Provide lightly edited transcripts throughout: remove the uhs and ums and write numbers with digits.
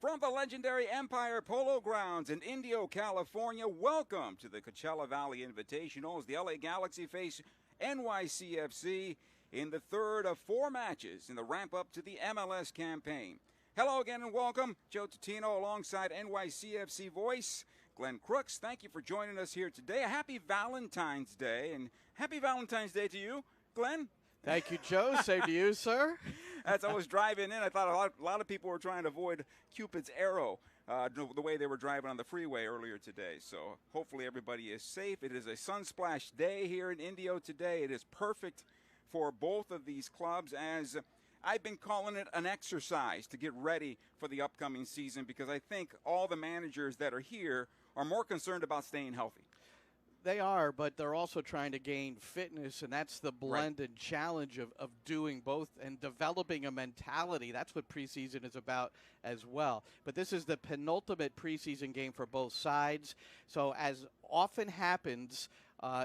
From the legendary Empire Polo Grounds in Indio, California, welcome to the Coachella Valley Invitational as the LA Galaxy face NYCFC in the third of four matches in the ramp-up to the MLS campaign. Hello again and welcome. Joe Tutino alongside NYCFC voice Glenn Crooks. Thank you for joining us here today. A happy Valentine's Day, and happy Valentine's Day to you, Glenn. Thank you, Joe. Same to you, sir. As I was driving in, I thought a lot of people were trying to avoid Cupid's arrow the way they were driving on the freeway earlier today. So hopefully everybody is safe. It is a sun-splashed day here in Indio today. It is perfect for both of these clubs, as I've been calling it an exercise to get ready for the upcoming season, because I think all the managers that are here are more concerned about staying healthy. They are, but they're also trying to gain fitness, and that's the blend and challenge of doing both and developing a mentality. That's what preseason is about as well. But this is the penultimate preseason game for both sides. So as often happens,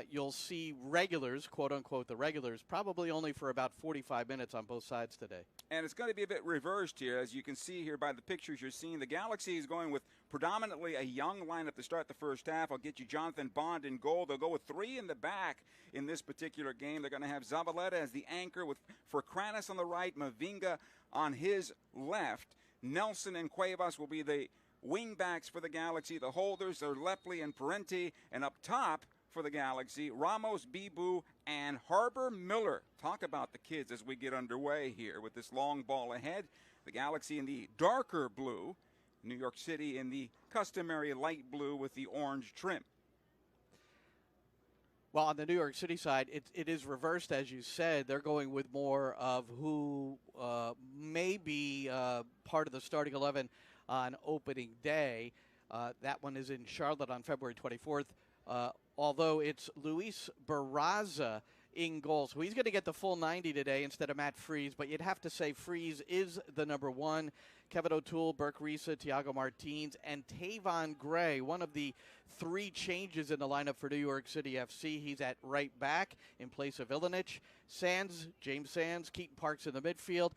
you'll see regulars, quote-unquote the regulars, probably only for about 45 minutes on both sides today. And it's going to be a bit reversed here. As you can see here by the pictures you're seeing, the Galaxy is going with predominantly a young lineup to start the first half. I'll get you Jonathan Bond in goal. They'll go with three in the back in this particular game. They're going to have Zabaleta as the anchor for Kranis on the right, Mavinga on his left. Nelson and Cuevas will be the wing backs for the Galaxy. The holders are Lepley and Parenti, and up top for the Galaxy, Ramos, Bibu, and Harbor Miller. Talk about the kids as we get underway here with this long ball ahead. The Galaxy in the darker blue, New York City in the customary light blue with the orange trim. Well, on the New York City side, it is reversed, as you said. They're going with more of who may be part of the starting 11 on opening day. That one is in Charlotte on February 24th. Although it's Luis Barraza in goal. So he's going to get the full 90 today instead of Matt Freese. But you'd have to say Freese is the number one. Kevin O'Toole, Burke Risa, Thiago Martins, and Tavon Gray, one of the three changes in the lineup for New York City FC. He's at right back in place of Ilinic. James Sands, Keaton Parks in the midfield.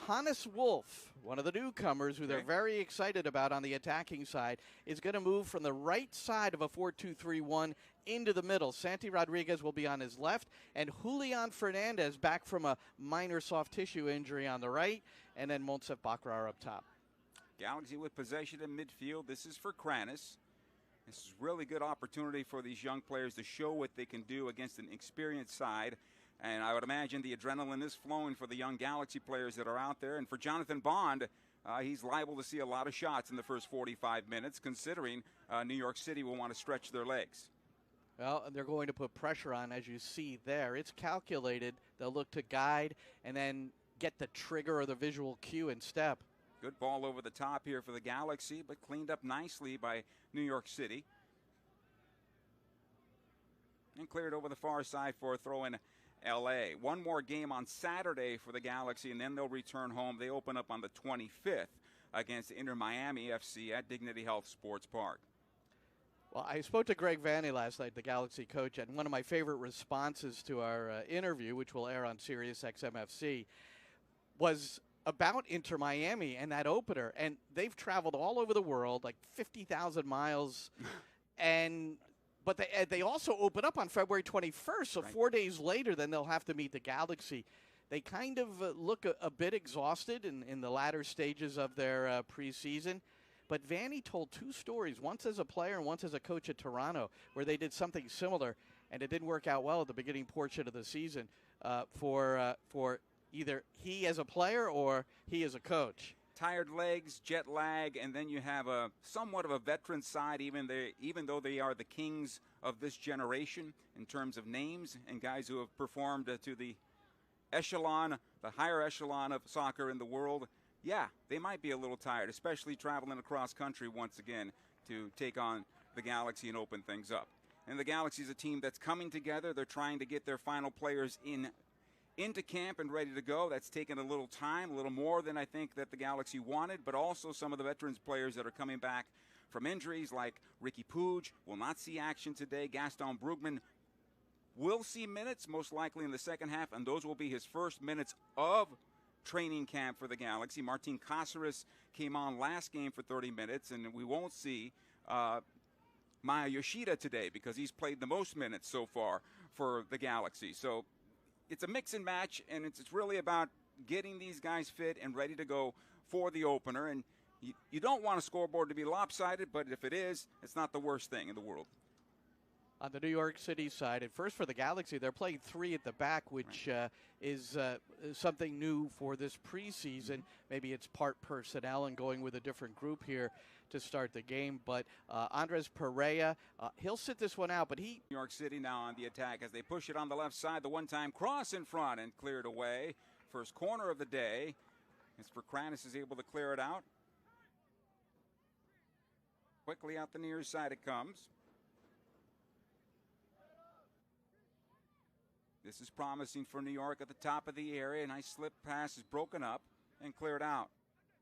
Hannes Wolf, one of the newcomers who they're very excited about on the attacking side, is going to move from the right side of a 4-2-3-1 into the middle. Santi Rodriguez will be on his left, and Julian Fernandez back from a minor soft tissue injury on the right, and then Monsef Bakrar up top. Galaxy with possession in midfield. This is for Kranis. This is a really good opportunity for these young players to show what they can do against an experienced side. And I would imagine the adrenaline is flowing for the young Galaxy players that are out there. And for Jonathan Bond, he's liable to see a lot of shots in the first 45 minutes, considering New York City will want to stretch their legs. Well, they're going to put pressure on, as you see there. It's calculated. They'll look to guide and then get the trigger or the visual cue and step. Good ball over the top here for the Galaxy, but cleaned up nicely by New York City. And cleared over the far side for a throw in LA. One more game on Saturday for the Galaxy, and then they'll return home. They open up on the 25th against Inter Miami FC at Dignity Health Sports Park. Well, I spoke to Greg Vanney last night, the Galaxy coach, and one of my favorite responses to our interview, which will air on Sirius XMFC, was about Inter Miami and that opener. And they've traveled all over the world, like 50,000 miles, But they also open up on February 21st, so 4 days later, then they'll have to meet the Galaxy. They kind of look a bit exhausted in the latter stages of their preseason. But Vanny told two stories, once as a player and once as a coach at Toronto, where they did something similar, and it didn't work out well at the beginning portion of the season for either he as a player or he as a coach. Tired legs, jet lag, and then you have a somewhat of a veteran side, even though they are the kings of this generation in terms of names and guys who have performed to the higher echelon of soccer in the world. Yeah, they might be a little tired, especially traveling across country once again to take on the Galaxy and open things up. And the Galaxy is a team that's coming together. They're trying to get their final players into camp and ready to go. That's taken a little time, a little more than I think that the Galaxy wanted, but also some of the veterans players that are coming back from injuries, like Ricky Puig will not see action today. Gaston Brugman will see minutes, most likely in the second half, and those will be his first minutes of training camp for the Galaxy. Martin Cáceres came on last game for 30 minutes, and we won't see Maya Yoshida today because he's played the most minutes so far for the Galaxy. So it's a mix and match, and it's really about getting these guys fit and ready to go for the opener. And you don't want a scoreboard to be lopsided, but if it is, it's not the worst thing in the world. On the New York City side, and first for the Galaxy, they're playing three at the back, which is something new for this preseason. Maybe it's part personnel and going with a different group here to start the game. But Andres Pereira, he'll sit this one out, but he... New York City now on the attack as they push it on the left side. The one-time cross in front and cleared away. First corner of the day. As Verkranis is able to clear it out. Quickly out the near side it comes. This is promising for New York at the top of the area. Nice slip pass is broken up and cleared out.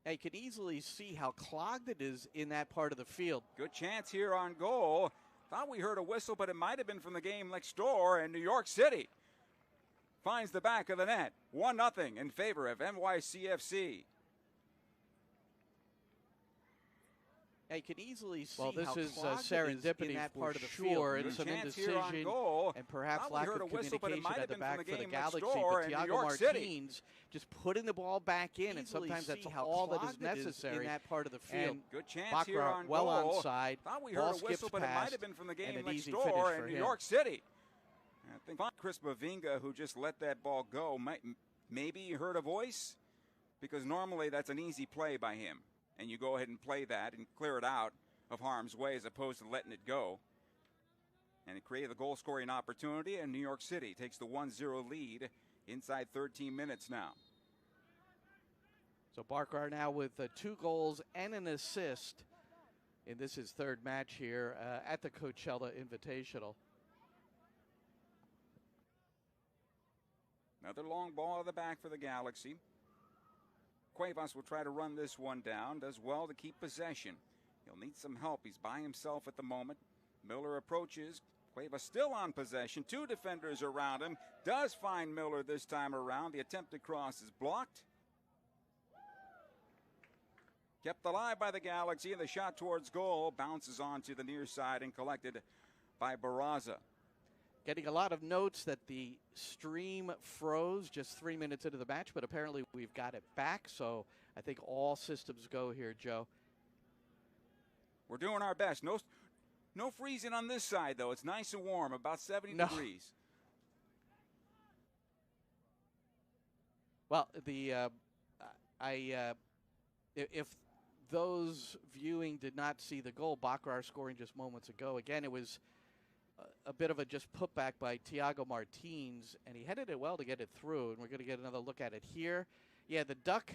You can easily see how clogged it is in that part of the field. Good chance here on goal. Thought we heard a whistle, but it might have been from the game next door. And New York City finds the back of the net. 1-0 in favor of NYCFC. You can easily see how this is serendipity in that for part of the sure. field. Good Some chance indecision here on goal. and perhaps Thought we lack heard of a whistle, but it communication might at have the been from back the for the game next Galaxy. door. But And New Thiago York City Martins just putting the ball back in, and sometimes that's all that is necessary in that part of the field. Good chance here on well goal. onside. Thought we Ball heard a whistle, but it might have been from the game and an next easy door. finish And for New him. York City. I think Chris Bavinga, who just let that ball go, maybe he heard a voice, because normally that's an easy play by him. And you go ahead and play that and clear it out of harm's way as opposed to letting it go. And it created the goal-scoring opportunity, and New York City takes the 1-0 lead inside 13 minutes now. So Barker now with 2 goals and an assist in this his third match here at the Coachella Invitational. Another long ball to the back for the Galaxy. Cuevas will try to run this one down. Does well to keep possession. He'll need some help. He's by himself at the moment. Miller approaches. Cuevas still on possession. 2 defenders around him. Does find Miller this time around. The attempted cross is blocked. Kept alive by the Galaxy, and the shot towards goal bounces onto the near side and collected by Barraza. Getting a lot of notes that the stream froze just 3 minutes into the match, but apparently we've got it back, so I think all systems go here, Joe. We're doing our best. No freezing on this side, though. It's nice and warm, about 70 degrees. Well, if those viewing did not see the goal, Bakrar scoring just moments ago, again, it was a bit of a just putback by Thiago Martins, and he headed it well to get it through, and we're going to get another look at it here. Yeah, the duck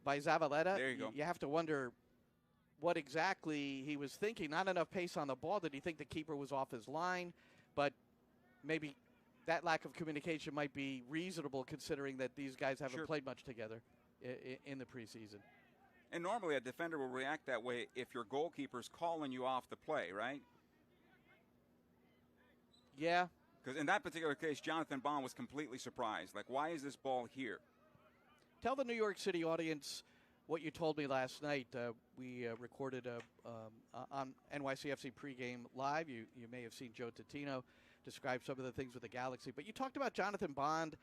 by Zavaleta. There you go. You have to wonder what exactly he was thinking. Not enough pace on the ball. Did he think the keeper was off his line? But maybe that lack of communication might be reasonable considering that these guys haven't played much together in the preseason. And normally a defender will react that way if your goalkeeper's calling you off the play, right? Yeah. Because in that particular case, Jonathan Bond was completely surprised. Like, why is this ball here? Tell the New York City audience what you told me last night. We recorded on NYCFC pregame live. You may have seen Joe Totino describe some of the things with the Galaxy. But you talked about Jonathan Bond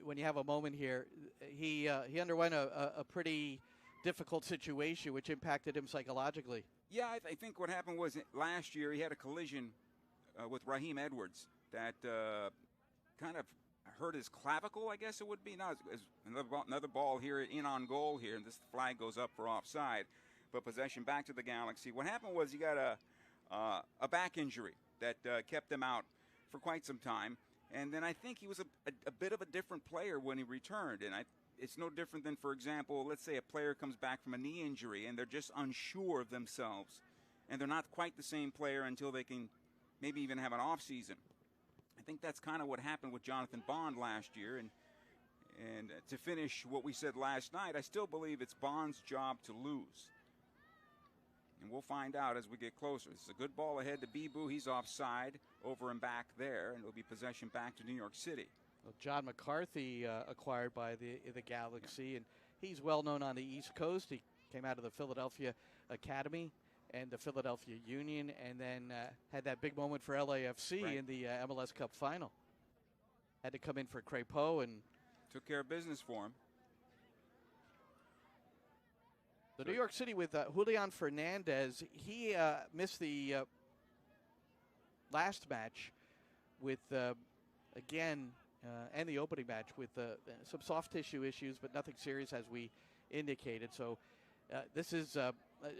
when you have a moment here. He underwent a pretty difficult situation which impacted him psychologically. Yeah, I think what happened was last year he had a collision with Raheem Edwards that kind of hurt his clavicle, I guess it would be. Now another ball here in on goal here, and this flag goes up for offside. But possession back to the Galaxy. What happened was he got a back injury that kept him out for quite some time. And then I think he was a bit of a different player when he returned. And it's no different than, for example, let's say a player comes back from a knee injury and they're just unsure of themselves. And they're not quite the same player until they can maybe even have an off season. I think that's kind of what happened with Jonathan Bond last year. And to finish what we said last night, I still believe it's Bond's job to lose. And we'll find out as we get closer. This is a good ball ahead to Bibu. He's offside, over and back there, and it'll be possession back to New York City. Well, John McCarthy acquired by the Galaxy, and he's well known on the East Coast. He came out of the Philadelphia Academy and the Philadelphia Union, and then had that big moment for LAFC in the MLS Cup final. Had to come in for Crépeau and took care of business for him. The New York City with Julian Fernandez, he missed the last match with, again, and the opening match with some soft tissue issues, but nothing serious as we indicated. So this is a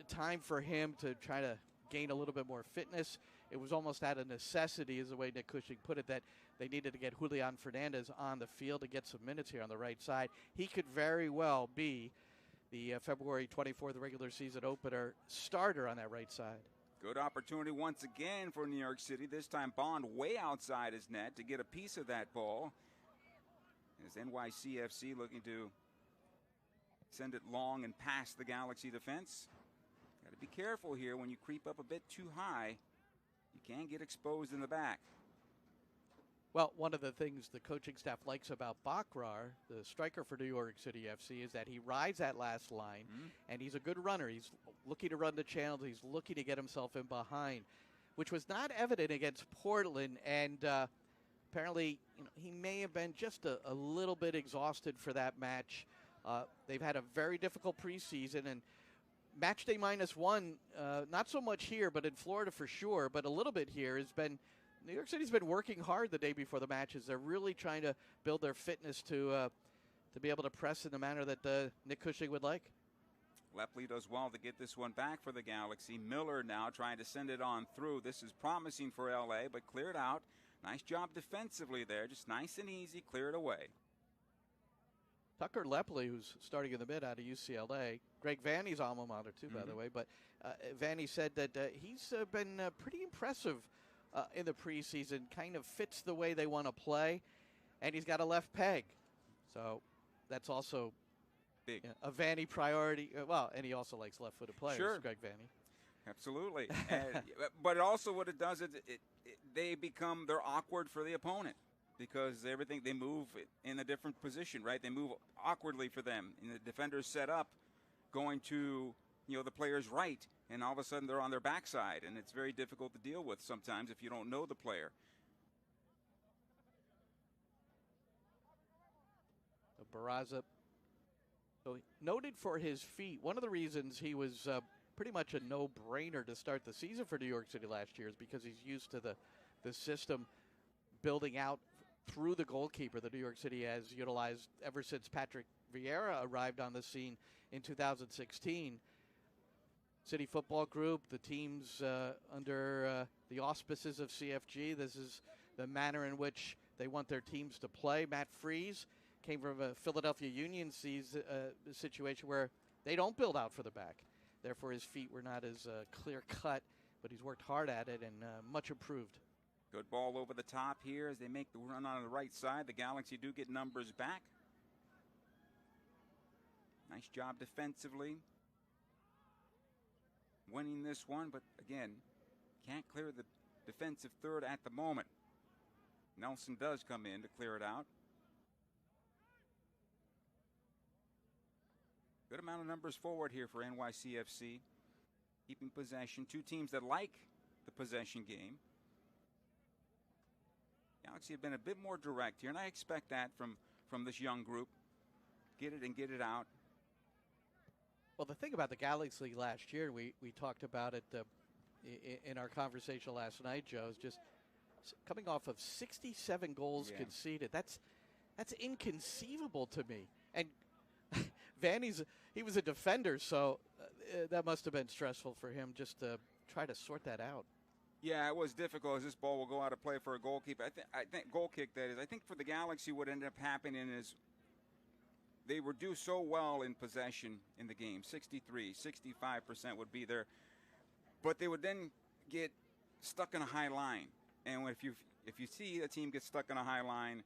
time for him to try to gain a little bit more fitness. It was almost out of necessity, is the way Nick Cushing put it, that they needed to get Julian Fernandez on the field to get some minutes here on the right side. He could very well be the February 24th regular season opener starter on that right side. Good opportunity once again for New York City. This time Bond way outside his net to get a piece of that ball. As NYCFC looking to send it long and past the Galaxy defense. Got to be careful here when you creep up a bit too high. You can get exposed in the back. Well, one of the things the coaching staff likes about Bakrar, the striker for New York City FC, is that he rides that last line, and he's a good runner. He's looking to run the channels. He's looking to get himself in behind, which was not evident against Portland. And apparently, he may have been just a little bit exhausted for that match. They've had a very difficult preseason, and match day -1, not so much here, but in Florida for sure, but a little bit here, has been New York City's been working hard the day before the matches. They're really trying to build their fitness to be able to press in the manner that Nick Cushing would like. Lepley does well to get this one back for the Galaxy. Miller now trying to send it on through. This is promising for LA, but cleared out. Nice job defensively there. Just nice and easy, cleared away. Tucker Lepley, who's starting in the mid out of UCLA. Greg Vanny's alma mater, too, by the way. But Vanny said that he's been pretty impressive in the preseason, kind of fits the way they want to play, and he's got a left peg. So that's also big. A Vanny priority. Well, and he also likes left-footed players, sure. Greg Vanny. Absolutely. But also what it does is they're awkward for the opponent because they move in a different position, right? They move awkwardly for them. And the defender's set up going to the player's right, and all of a sudden they're on their backside, and it's very difficult to deal with sometimes if you don't know the player. Barraza, so noted for his feet. One of the reasons he was pretty much a no-brainer to start the season for New York City last year is because he's used to the system building out through the goalkeeper that New York City has utilized ever since Patrick Vieira arrived on the scene in 2016. City Football Group, the teams under the auspices of CFG. This is the manner in which they want their teams to play. Matt Freese came from a Philadelphia Union situation where they don't build out for the back. Therefore, his feet were not as clear-cut, but he's worked hard at it and much improved. Good ball over the top here as they make the run on the right side. The Galaxy do get numbers back. Nice job defensively. Winning this one, but again, can't clear the defensive third at the moment. Nelson does come in to clear it out. Good amount of numbers forward here for NYCFC. Keeping possession. Two teams that like the possession game. Galaxy have been a bit more direct here, and I expect that from this young group. Get it and get it out. Well, the thing about the Galaxy last year, we talked about it in our conversation last night, Joe, is just coming off of 67 goals conceded. That's inconceivable to me. And he was a defender, so that must have been stressful for him just to try to sort that out. Yeah, it was difficult as this ball will go out of play for a goalkeeper. I think goal kick, that is. I think for the Galaxy what ended up happening is they were do so well in possession in the game. 63, 65% would be there. But they would then get stuck in a high line. And if you see a team get stuck in a high line,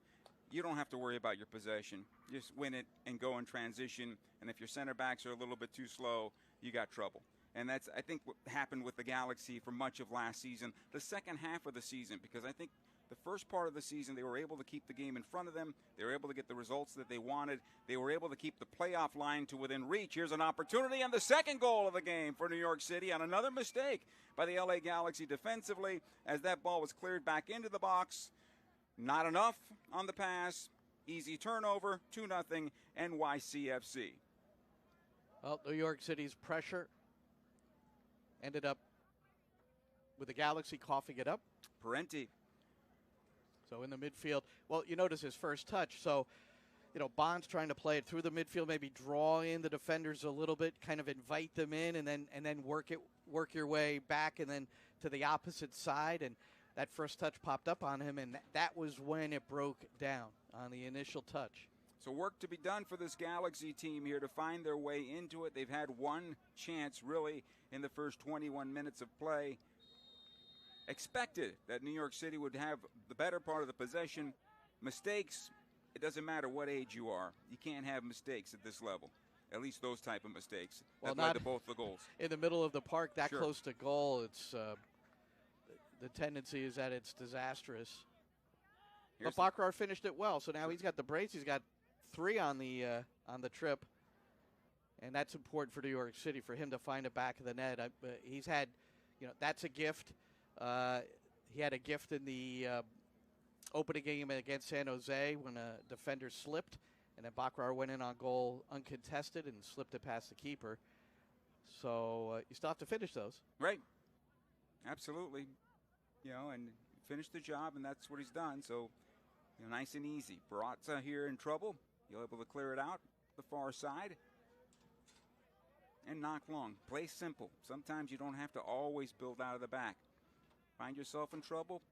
you don't have to worry about your possession. Just win it and go in transition. And if your center backs are a little bit too slow, you got trouble. And that's, I think, what happened with the Galaxy for much of last season, the second half of the season, because I think the first part of the season they were able to keep the game in front of them. They were able to get the results that they wanted. They were able to keep the playoff line to within reach. Here's an opportunity, and the second goal of the game for New York City on another mistake by the LA Galaxy defensively as that ball was cleared back into the box. Not enough on the pass. Easy turnover, 2-0 NYCFC. Well, New York City's pressure ended up with the Galaxy coughing it up. Parenti. So in the midfield, well, you notice his first touch. So, Bond's trying to play it through the midfield, maybe draw in the defenders a little bit, kind of invite them in, and then work your way back, and then to the opposite side. And that first touch popped up on him, and that was when it broke down on the initial touch. So work to be done for this Galaxy team here to find their way into it. They've had one chance, really, in the first 21 minutes of play. Expected that New York City would have the better part of the possession. Mistakes, it doesn't matter what age you are. You can't have mistakes at this level, at least those type of mistakes. Well, that led to both the goals. In the middle of the park, that Sure. close to goal, it's the tendency is that it's disastrous. But Bakrar finished it well, so now he's got the brace. He's got 3 on the trip, and that's important for New York City, for him to find a back of the net. He's had, that's a gift. He had a gift in the opening game against San Jose when a defender slipped, and then Bakrar went in on goal uncontested and slipped it past the keeper. So you still have to finish those. Right. Absolutely. And finish the job, and that's what he's done. So, nice and easy. Baratza here in trouble. You're able to clear it out the far side. And knock long. Play simple. Sometimes you don't have to always build out of the back. Find yourself in trouble,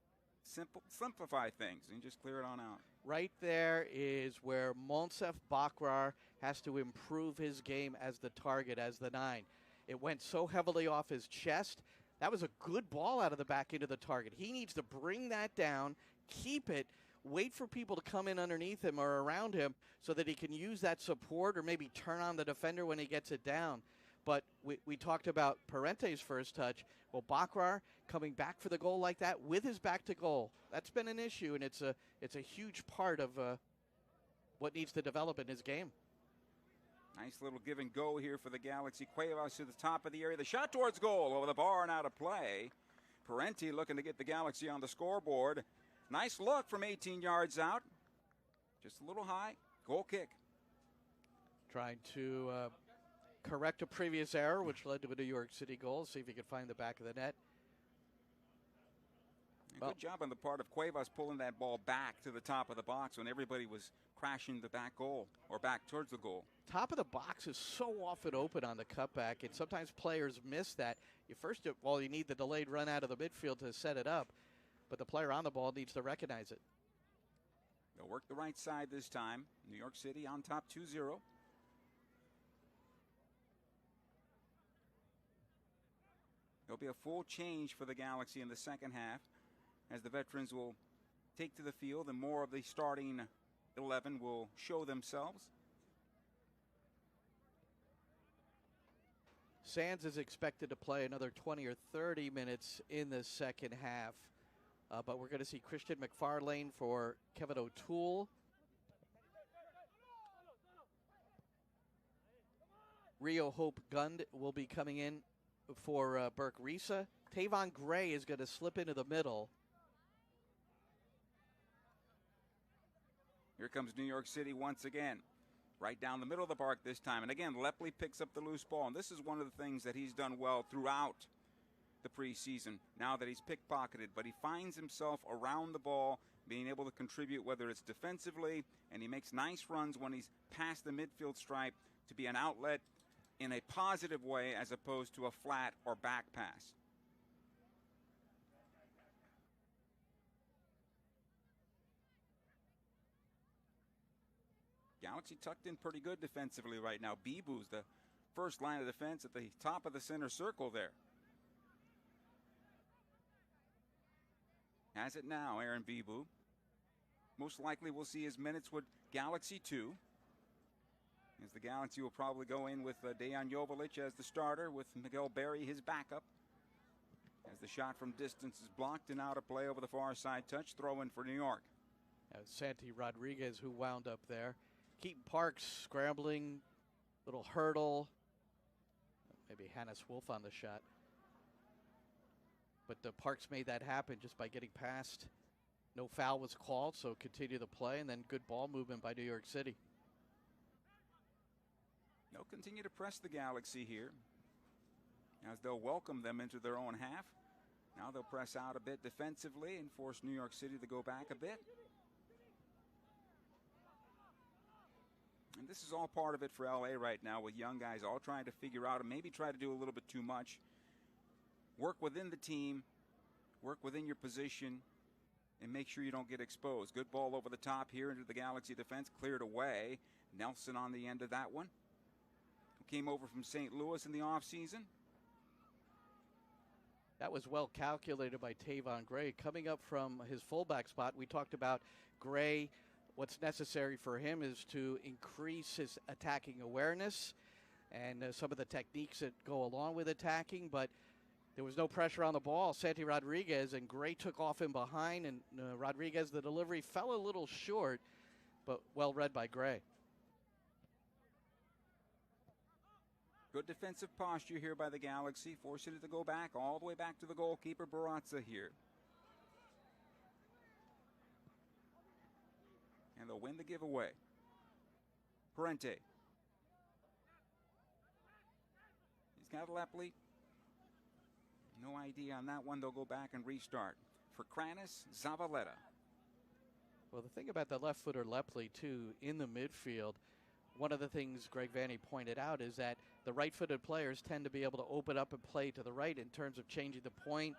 simplify things, and just clear it on out. Right there is where Monsef Bakrar has to improve his game as the target, as the 9. It went so heavily off his chest. That was a good ball out of the back into the target. He needs to bring that down, keep it, wait for people to come in underneath him or around him so that he can use that support or maybe turn on the defender when he gets it down. But we talked about Parente's first touch. Well, Bakrar coming back for the goal like that with his back to goal, that's been an issue, and it's a huge part of what needs to develop in his game. Nice little give and go here for the Galaxy. Cuevas to the top of the area. The shot towards goal over the bar and out of play. Parenti looking to get the Galaxy on the scoreboard. Nice look from 18 yards out. Just a little high. Goal kick. Trying to correct a previous error, which led to a New York City goal. See if he can find the back of the net. Good job on the part of Cuevas pulling that ball back to the top of the box when everybody was crashing the back goal or back towards the goal. Top of the box is so often open on the cutback, and sometimes players miss that. You need the delayed run out of the midfield to set it up, but the player on the ball needs to recognize it. They'll work the right side this time. New York City on top 2-0. There'll be a full change for the Galaxy in the second half as the veterans will take to the field and more of the starting 11 will show themselves. Sands is expected to play another 20 or 30 minutes in the second half, but we're going to see Christian McFarlane for Kevin O'Toole. Rio Hope Gund will be coming in for Burke Risa. Tavon Gray is going to slip into the middle. Here comes New York City once again. Right down the middle of the park this time. And again, Lepley picks up the loose ball. And this is one of the things that he's done well throughout the preseason, now that he's pickpocketed. But he finds himself around the ball, being able to contribute, whether it's defensively, and he makes nice runs when he's past the midfield stripe to be an outlet in a positive way as opposed to a flat or back pass. Galaxy tucked in pretty good defensively right now. Bibu's the first line of defense at the top of the center circle there. Has it now, Aaron Bibu. Most likely we'll see his minutes with Galaxy 2. As the Galaxy will probably go in with Dejan Joveljic as the starter, with Miguel Berry his backup. As the shot from distance is blocked and out of play over the far side touch, throw in for New York. Santi Rodriguez who wound up there. Keaton Parks scrambling, little hurdle. Maybe Hannes Wolf on the shot. But the Parks made that happen just by getting past. No foul was called, so continue the play, and then good ball movement by New York City. They'll continue to press the Galaxy here, as they'll welcome them into their own half. Now they'll press out a bit defensively and force New York City to go back a bit. And this is all part of it for LA right now, with young guys all trying to figure out and maybe try to do a little bit too much. Work within the team, work within your position, and make sure you don't get exposed. Good ball over the top here into the Galaxy defense, cleared away. Nelson on the end of that one. Came over from St. Louis in the offseason. That was well calculated by Tavon Gray. Coming up from his fullback spot, we talked about Gray. What's necessary for him is to increase his attacking awareness and some of the techniques that go along with attacking, but there was no pressure on the ball. Santi Rodriguez and Gray took off in behind, and Rodriguez, the delivery fell a little short, but well read by Gray. Good defensive posture here by the Galaxy, forcing it to go back, all the way back to the goalkeeper, Barazza here. And they'll win the giveaway. Parente. He's got Lepley. No idea on that one. They'll go back and restart. For Kranis, Zavaleta. Well, the thing about the left-footer Lepley, too, in the midfield, one of the things Greg Vanney pointed out is that the right-footed players tend to be able to open up and play to the right in terms of changing the point,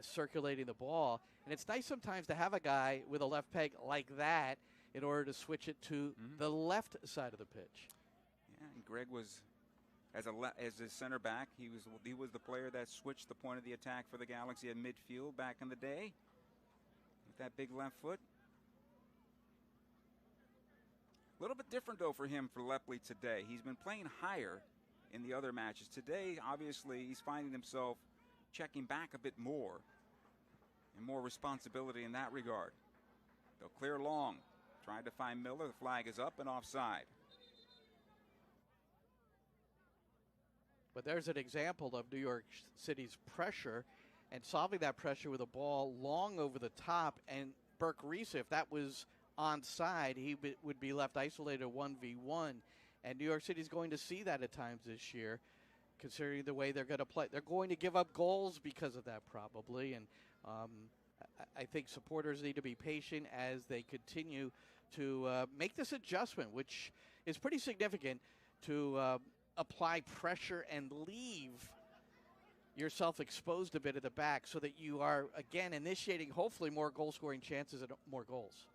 circulating the ball. And it's nice sometimes to have a guy with a left peg like that in order to switch it to the left side of the pitch. Yeah, and Greg was, as a center back, he was the player that switched the point of the attack for the Galaxy at midfield back in the day with that big left foot. A little bit different, though, for him, for Lepley today. He's been playing higher in the other matches. Today, obviously, he's finding himself checking back a bit more and more responsibility in that regard. They'll clear long. Trying to find Miller. The flag is up and offside. But there's an example of New York City's pressure and solving that pressure with a ball long over the top. And Burke Reese, if that was onside, he would be left isolated 1v1. And New York City's going to see that at times this year, considering the way they're going to play. They're going to give up goals because of that, probably. And I think supporters need to be patient as they continue to make this adjustment, which is pretty significant, to apply pressure and leave yourself exposed a bit at the back so that you are, again, initiating hopefully more goal-scoring chances and more goals.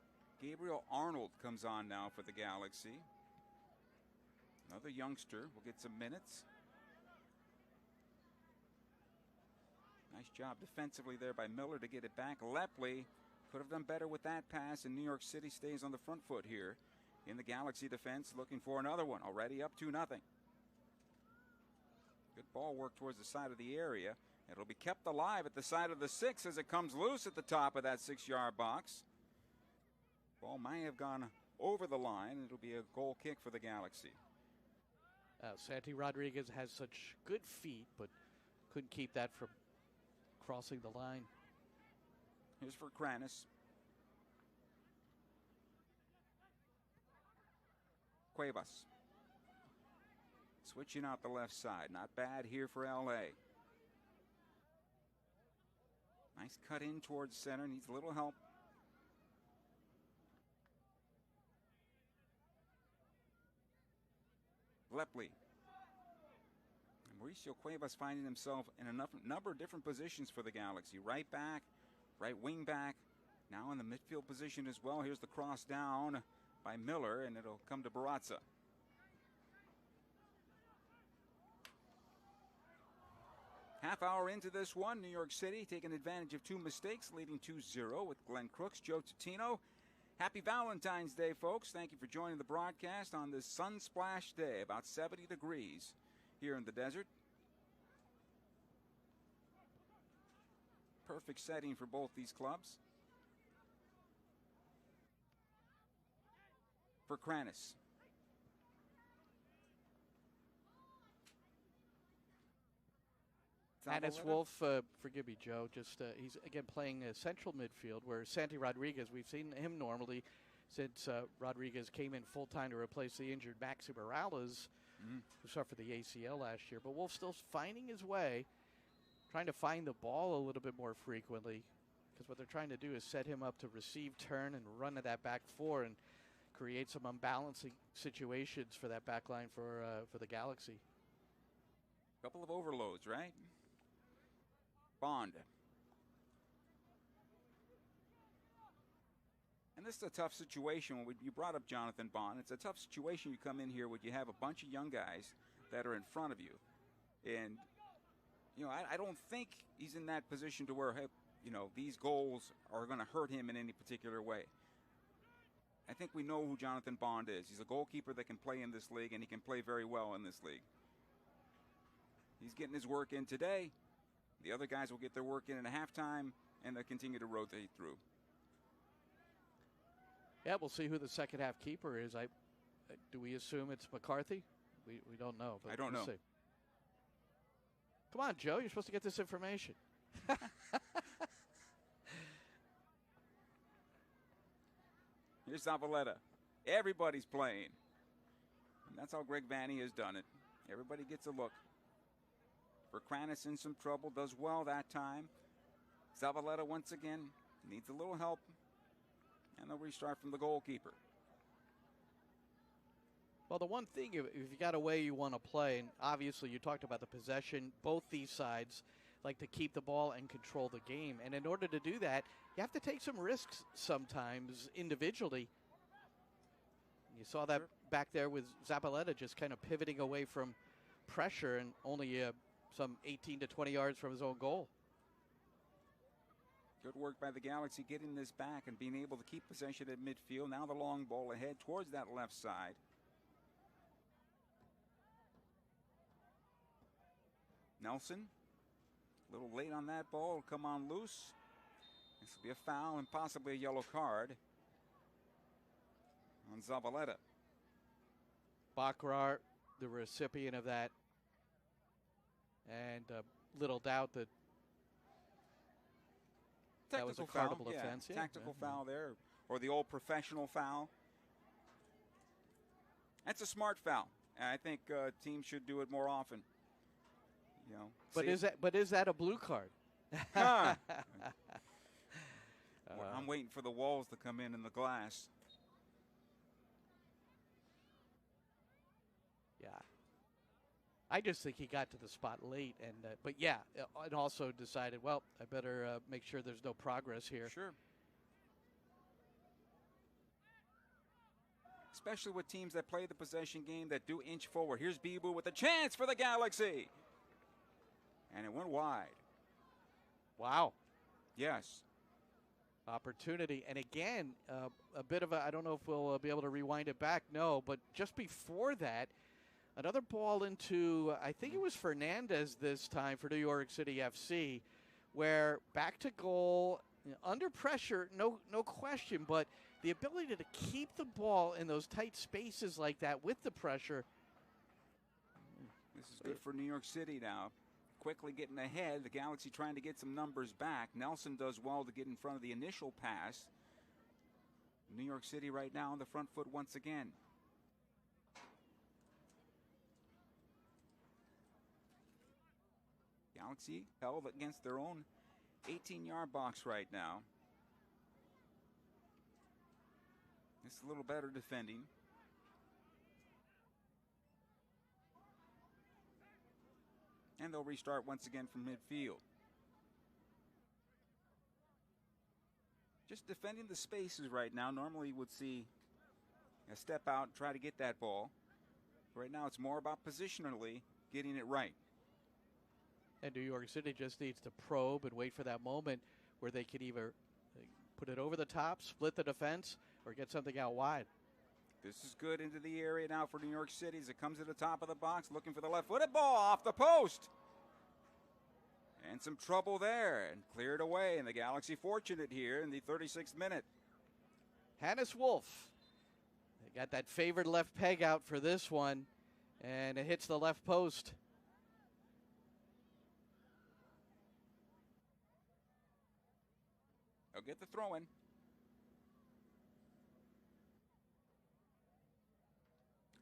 Gabriel Arnold comes on now for the Galaxy. Another youngster will get some minutes. Nice job defensively there by Miller to get it back. Lepley could have done better with that pass, and New York City stays on the front foot here in the Galaxy defense, looking for another one. Already up 2-0. Good ball work towards the side of the area. It'll be kept alive at the side of the 6 as it comes loose at the top of that 6-yard box. Ball might have gone over the line. It'll be a goal kick for the Galaxy. Santi Rodriguez has such good feet, but couldn't keep that from crossing the line. Here's for Kranis. Cuevas. Switching out the left side. Not bad here for LA. Nice cut in towards center. Needs a little help. Lepley. Mauricio Cuevas finding himself in a number of different positions for the Galaxy. Right back, right wing back, now in the midfield position as well. Here's the cross down by Miller, and it'll come to Barazza. Half hour into this one, New York City taking advantage of 2 mistakes, leading 2-0 with Glenn Crooks, Joe Tutino, Happy Valentine's Day, folks. Thank you for joining the broadcast on this sun-splashed day, about 70 degrees here in the desert. Perfect setting for both these clubs. For Kranis. Hannes Wolf, forgive me, Joe, just he's again playing central midfield where Santi Rodriguez, we've seen him normally since Rodriguez came in full-time to replace the injured Maxi Morales, who suffered the ACL last year. But Wolf still finding his way, trying to find the ball a little bit more frequently, because what they're trying to do is set him up to receive, turn, and run to that back four and create some unbalancing situations for that back line for the Galaxy. Couple of overloads, right? Bond. And this is a tough situation. When you brought up Jonathan Bond, it's a tough situation. You come in here when you have a bunch of young guys that are in front of you. And, you know, I don't think he's in that position to where, you know, these goals are going to hurt him in any particular way. I think we know who Jonathan Bond is. He's a goalkeeper that can play in this league, and he can play very well in this league. He's getting his work in today. The other guys will get their work in at halftime, and they'll continue to rotate through. Yeah, we'll see who the second half keeper is. Do we assume it's McCarthy? We don't know. But I don't know. See. Come on, Joe. You're supposed to get this information. Here's Zavaleta. Everybody's playing. And that's how Greg Vanney has done it. Everybody gets a look. For Kranis in some trouble, does well that time. Zavaleta once again needs a little help. And they'll restart from the goalkeeper. Well, the one thing, if you got a way you want to play, and obviously you talked about the possession, both these sides like to keep the ball and control the game. And in order to do that, you have to take some risks sometimes individually. You saw that back there with Zabaleta just kind of pivoting away from pressure and only some 18 to 20 yards from his own goal. Good work by the Galaxy getting this back and being able to keep possession at midfield. Now the long ball ahead towards that left side. Nelson, a little late on that ball. It'll come on loose. This will be a foul and possibly a yellow card on Zabaleta. Bakrar, the recipient of that. And little doubt that that was a cardable offense. Yeah, tactical foul there, or the old professional foul. That's a smart foul. And I think teams should do it more often. You know, but is that a blue card? Huh. I'm waiting for the walls to come in the glass. Yeah. I just think he got to the spot late, and but yeah, and also decided, well, I better make sure there's no progress here. Sure. Especially with teams that play the possession game that do inch forward. Here's Bibu with a chance for the Galaxy. And it went wide. Wow. Yes. Opportunity. And again, a bit of a, I don't know if we'll be able to rewind it back. No, but just before that, another ball into, I think it was Fernandez this time for New York City FC, where back to goal, under pressure, no question, but the ability to keep the ball in those tight spaces like that with the pressure. This is good for New York City now. Quickly getting ahead, the Galaxy trying to get some numbers back. Nelson does well to get in front of the initial pass. New York City right now on the front foot once again. Galaxy held against their own 18-yard box right now. This is a little better defending. And they'll restart once again from midfield. Just defending the spaces right now. Normally you would see a step out and try to get that ball. Right now it's more about positionally getting it right. And New York City just needs to probe and wait for that moment where they can either put it over the top, split the defense, or get something out wide. This is good into the area now for New York City as it comes to the top of the box, looking for the left-footed ball off the post. And some trouble there, and cleared away, and the Galaxy fortunate here in the 36th minute. Hannes Wolf. They got that favored left peg out for this one, and it hits the left post. They'll get the throw in.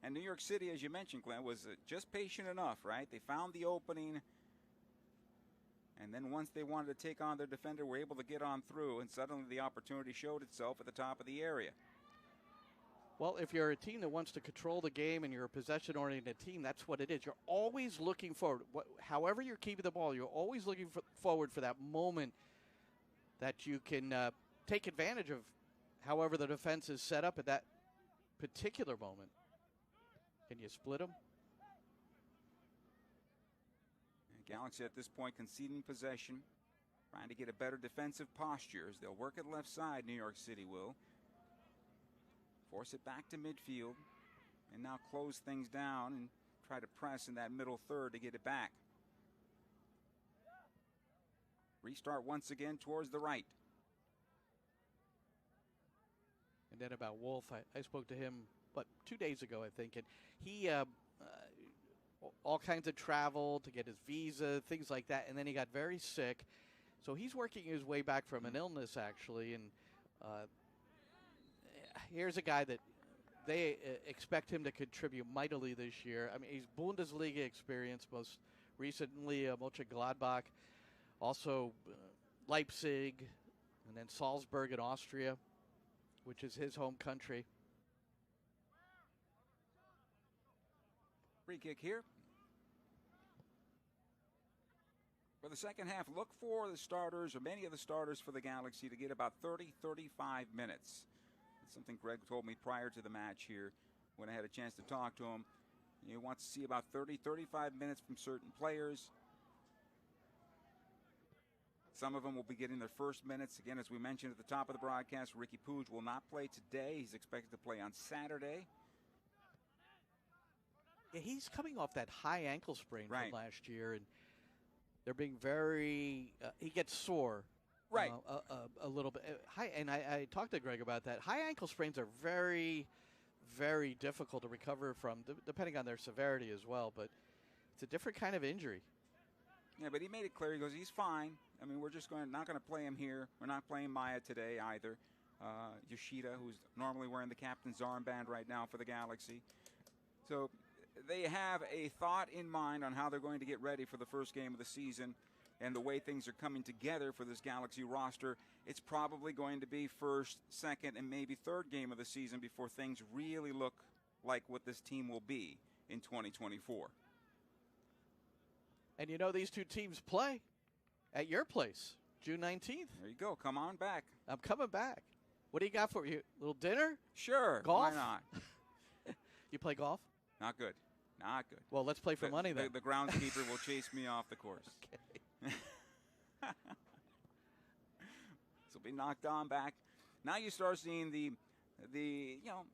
And New York City, as you mentioned, Glenn, was just patient enough, right? They found the opening, and then once they wanted to take on their defender, were able to get on through, and suddenly the opportunity showed itself at the top of the area. Well, if you're a team that wants to control the game and you're a possession-oriented team, that's what it is. You're always looking forward. However you're keeping the ball, you're always looking forward for that moment that you can take advantage of however the defense is set up at that particular moment. Can you split them? Galaxy at this point conceding possession, trying to get a better defensive posture as they'll work it left side, New York City will. Force it back to midfield and now close things down and try to press in that middle third to get it back. Restart once again towards the right. And then about Wolf, I spoke to him, 2 days ago, I think, and he all kinds of travel to get his visa, things like that, and then he got very sick. So he's working his way back from an illness, actually, and here's a guy that they expect him to contribute mightily this year. I mean, he's Bundesliga experience, most recently Mönchengladbach, also Leipzig, and then Salzburg in Austria, which is his home country. Free kick here. For the second half, look for the starters, or many of the starters for the Galaxy, to get about 30, 35 minutes. That's something Greg told me prior to the match here when I had a chance to talk to him. He wants to see about 30, 35 minutes from certain players. Some of them will be getting their first minutes. Again, as we mentioned at the top of the broadcast, Ricky Puig will not play today. He's expected to play on Saturday. Yeah, he's coming off that high ankle sprain right. from last year, and they're being very. He gets sore, right? A little bit. And I talked to Greg about that. High ankle sprains are very, very difficult to recover from, depending on their severity as well. But it's a different kind of injury. Yeah, but he made it clear. He goes, he's fine. I mean, we're just not going to play him here. We're not playing Maya today either. Yoshida, who's normally wearing the captain's armband right now for the Galaxy. So they have a thought in mind on how they're going to get ready for the first game of the season, and the way things are coming together for this Galaxy roster. It's probably going to be first, second, and maybe third game of the season before things really look like what this team will be in 2024. And you know, these two teams play at your place, June 19th. There you go. Come on back. I'm coming back. What do you got for you? Little dinner? Sure. Golf? Why not? You play golf? Not good. Not good. Well, let's play for money then. The groundskeeper will chase me off the course. Okay. So be knocked on back. Now you start seeing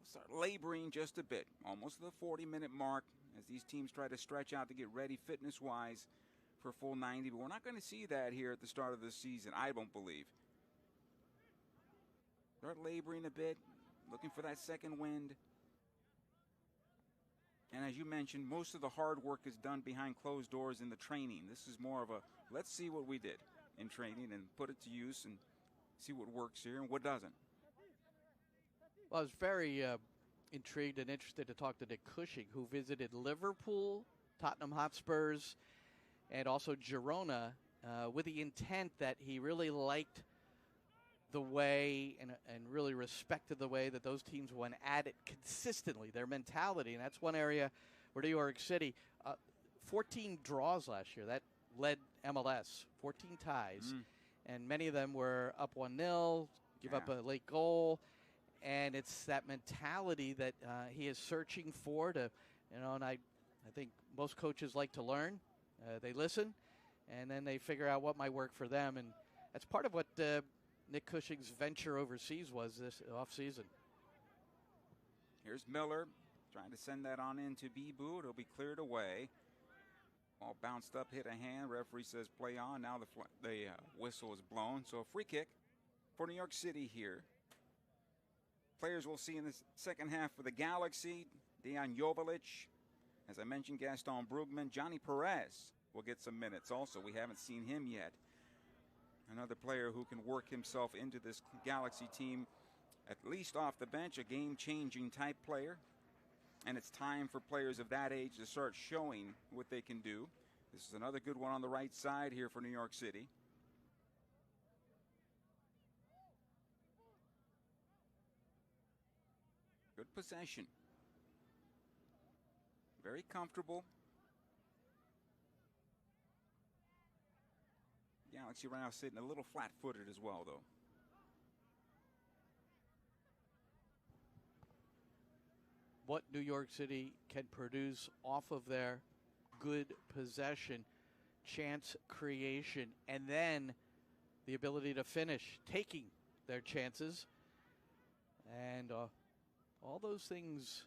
start laboring just a bit, almost the 40-minute mark, as these teams try to stretch out to get ready fitness-wise for a full 90. But we're not going to see that here at the start of the season, I don't believe. Start laboring a bit, looking for that second wind. And as you mentioned, most of the hard work is done behind closed doors in the training. This is more of a, let's see what we did in training and put it to use and see what works here and what doesn't. Well, I was very intrigued and interested to talk to Nick Cushing, who visited Liverpool, Tottenham Hotspurs, and also Girona with the intent that he really liked the way and really respected the way that those teams went at it consistently, their mentality. And that's one area where New York City, 14 draws last year. That led MLS, 14 ties. And many of them were up 1-0, give up a late goal. And it's that mentality that he is searching for to, and I think most coaches like to learn. They listen, and then they figure out what might work for them. And that's part of what Nick Cushing's venture overseas was this offseason. Here's Miller trying to send that on into Bibu. It'll be cleared away. Ball bounced up, hit a hand. Referee says play on. Now the whistle is blown. So a free kick for New York City here. Players we'll see in the second half for the Galaxy: Dejan Joveljic, as I mentioned, Gaston Brugman, Johnny Perez will get some minutes also. We haven't seen him yet. Another player who can work himself into this Galaxy team, at least off the bench, a game-changing type player. And it's time for players of that age to start showing what they can do. This is another good one on the right side here for New York City. Good possession. Very comfortable. Galaxy right now sitting a little flat-footed as well, though. What New York City can produce off of their good possession, chance creation, and then the ability to finish, taking their chances. And all those things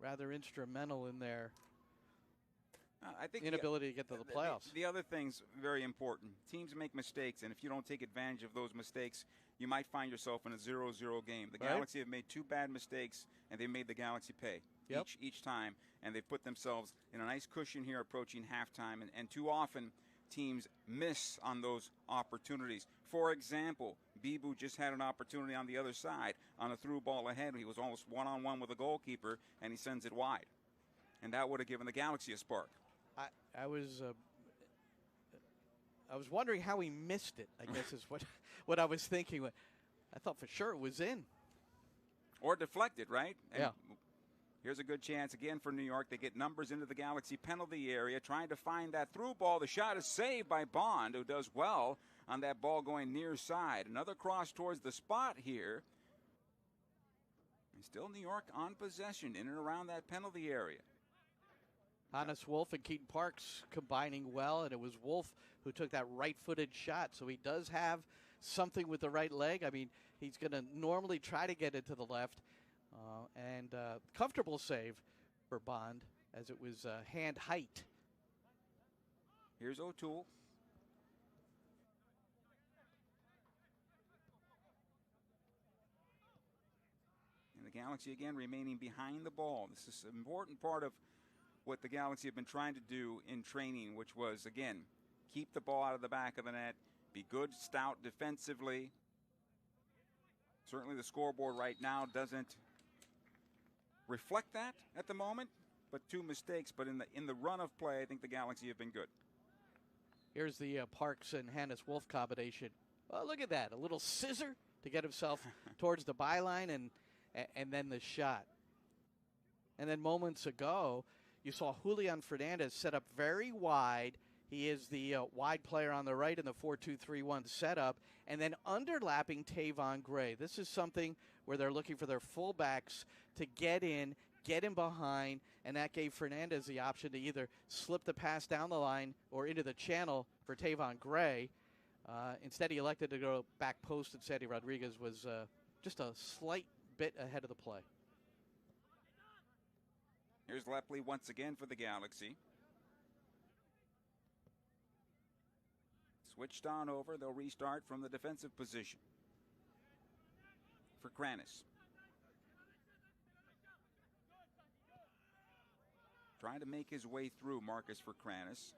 rather instrumental in their I think inability to get to the playoffs. The other thing's very important. Teams make mistakes, and if you don't take advantage of those mistakes, you might find yourself in a 0-0 game. The Galaxy have made 2 bad mistakes, and they made the Galaxy pay each time, and they've put themselves in a nice cushion here approaching halftime, and too often teams miss on those opportunities. For example, Bibu just had an opportunity on the other side on a through ball ahead. He was almost one-on-one with the goalkeeper, and he sends it wide. And that would have given the Galaxy a spark. I was wondering how he missed it, I guess is what I was thinking. I thought for sure it was in. Or deflected, right? And yeah. Here's a good chance again for New York. They get numbers into the Galaxy penalty area, trying to find that through ball. The shot is saved by Bond, who does well on that ball going near side. Another cross towards the spot here. And still New York on possession in and around that penalty area. Hannes Wolf and Keaton Parks combining well, and it was Wolf who took that right-footed shot, so he does have something with the right leg. I mean, he's going to normally try to get it to the left, and comfortable save for Bond, as it was hand height. Here's O'Toole. And the Galaxy again remaining behind the ball. This is an important part of what the Galaxy have been trying to do in training, which was, again, keep the ball out of the back of the net, be good, stout defensively. Certainly the scoreboard right now doesn't reflect that at the moment, but 2 mistakes. But in the run of play, I think the Galaxy have been good. Here's the Parks and Hannes Wolf combination. Oh, look at that. A little scissor to get himself towards the byline, and then the shot. And then moments ago, you saw Julian Fernandez set up very wide. He is the wide player on the right in the 4-2-3-1 setup. And then underlapping Tavon Gray. This is something where they're looking for their fullbacks to get in behind, and that gave Fernandez the option to either slip the pass down the line or into the channel for Tavon Gray. Instead, he elected to go back post, and Sandy Rodriguez was just a slight bit ahead of the play. Here's Lepley once again for the Galaxy. Switched on over. They'll restart from the defensive position for Kranis. Trying to make his way through, Marcus for Kranis.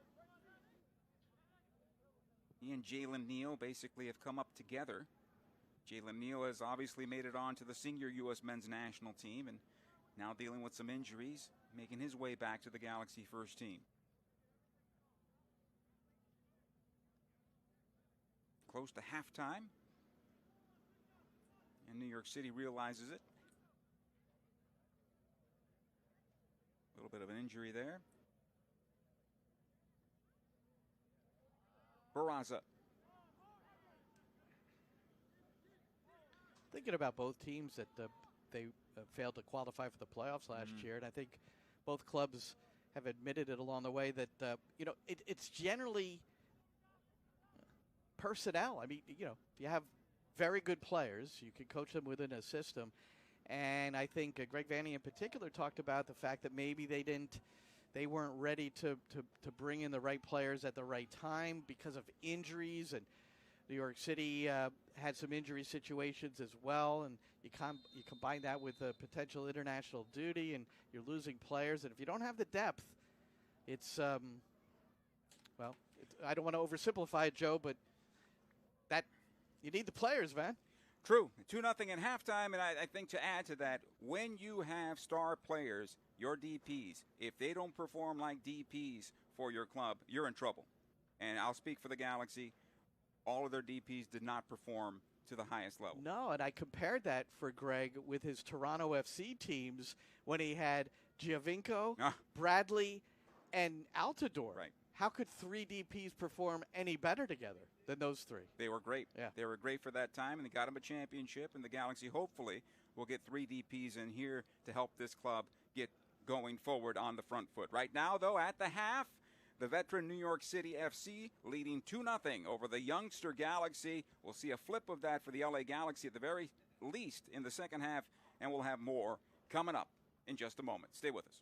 He and Jalen Neal basically have come up together. Jalen Neal has obviously made it on to the senior U.S. men's national team, and now dealing with some injuries, making his way back to the Galaxy first team. Close to halftime, and New York City realizes it. A little bit of an injury there. Barraza. Thinking about both teams that they failed to qualify for the playoffs last year, and I think both clubs have admitted it along the way that it's generally personnel. I mean, you have very good players. You can coach them within a system, And I think Greg Vanny in particular talked about the fact that maybe they weren't ready to bring in the right players at the right time because of injuries, and New York City had some injury situations as well, and you combine that with potential international duty, and you're losing players, and if you don't have the depth, it's I don't want to oversimplify it, Joe, but that you need the players, man. True. 2-0 in halftime, and I think to add to that, when you have star players, your DPs, if they don't perform like DPs for your club, you're in trouble. And I'll speak for the Galaxy. All of their DPs did not perform to the highest level. No, and I compared that for Greg with his Toronto FC teams when he had Giovinco, Bradley, and Altidore. Right. How could 3 DPs perform any better together than those 3? They were great. Yeah. They were great for that time, and they got them a championship, and the Galaxy hopefully will get 3 DPs in here to help this club get going forward on the front foot. Right now, though, at the half, the veteran New York City FC leading 2-0 over the youngster Galaxy. We'll see a flip of that for the LA Galaxy at the very least in the second half, and we'll have more coming up in just a moment. Stay with us.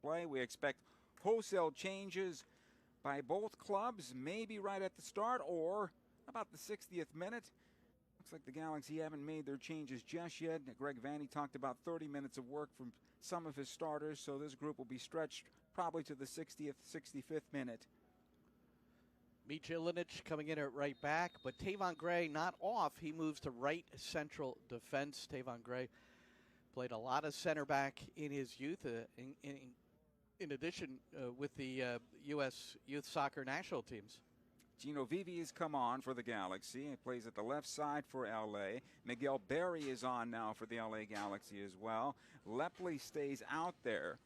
play. We expect wholesale changes by both clubs, maybe right at the start or about the 60th minute. Looks like the Galaxy haven't made their changes just yet. Greg Vanney talked about 30 minutes of work from some of his starters, so this group will be stretched probably to the 60th, 65th minute. Mitch Ilinic coming in at right back, but Tavon Gray not off. He moves to right central defense. Tavon Gray played a lot of center back in his youth, in addition with the U.S. youth soccer national teams. Gino Vivi has come on for the Galaxy. He plays at the left side for L.A. Miguel Berry is on now for the L.A. Galaxy as well. Lepley stays out there.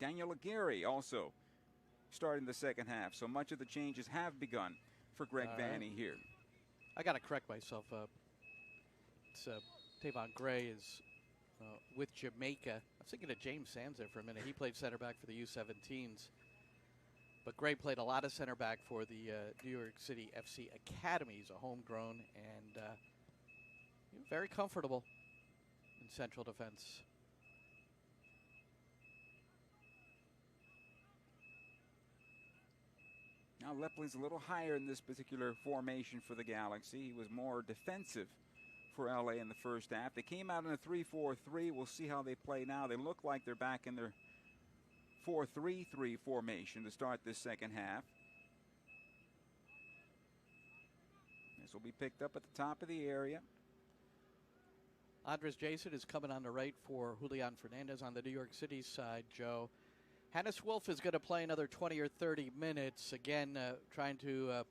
Daniel Aguirre also starting the second half. So much of the changes have begun for Greg Vanney here. I got to correct myself. It's Tavon Gray is with Jamaica. I was thinking of James Sands there for a minute. He played center back for the U17s. But Gray played a lot of center back for the New York City FC Academy. He's a homegrown and very comfortable in central defense. Now Lepley's a little higher in this particular formation for the Galaxy. He was more defensive for LA in the first half. They came out in a 3-4-3. We'll see how they play now. They look like they're back in their 4-3-3 formation to start this second half. This will be picked up at the top of the area. Andres Jason is coming on the right for Julian Fernandez on the New York City side, Joe. Hannes Wolf is going to play another 20 or 30 minutes. Again, trying to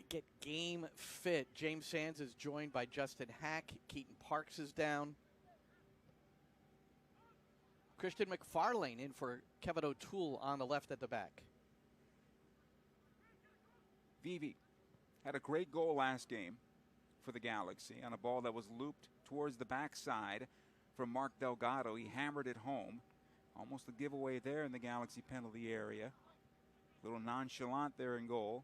get game fit. James Sands is joined by Justin Hack. Keaton Parks is down. Christian McFarlane in for Kevin O'Toole on the left at the back. Vivi had a great goal last game for the Galaxy on a ball that was looped towards the backside from Mark Delgado. He hammered it home. Almost a giveaway there in the Galaxy penalty area. A little nonchalant there in goal.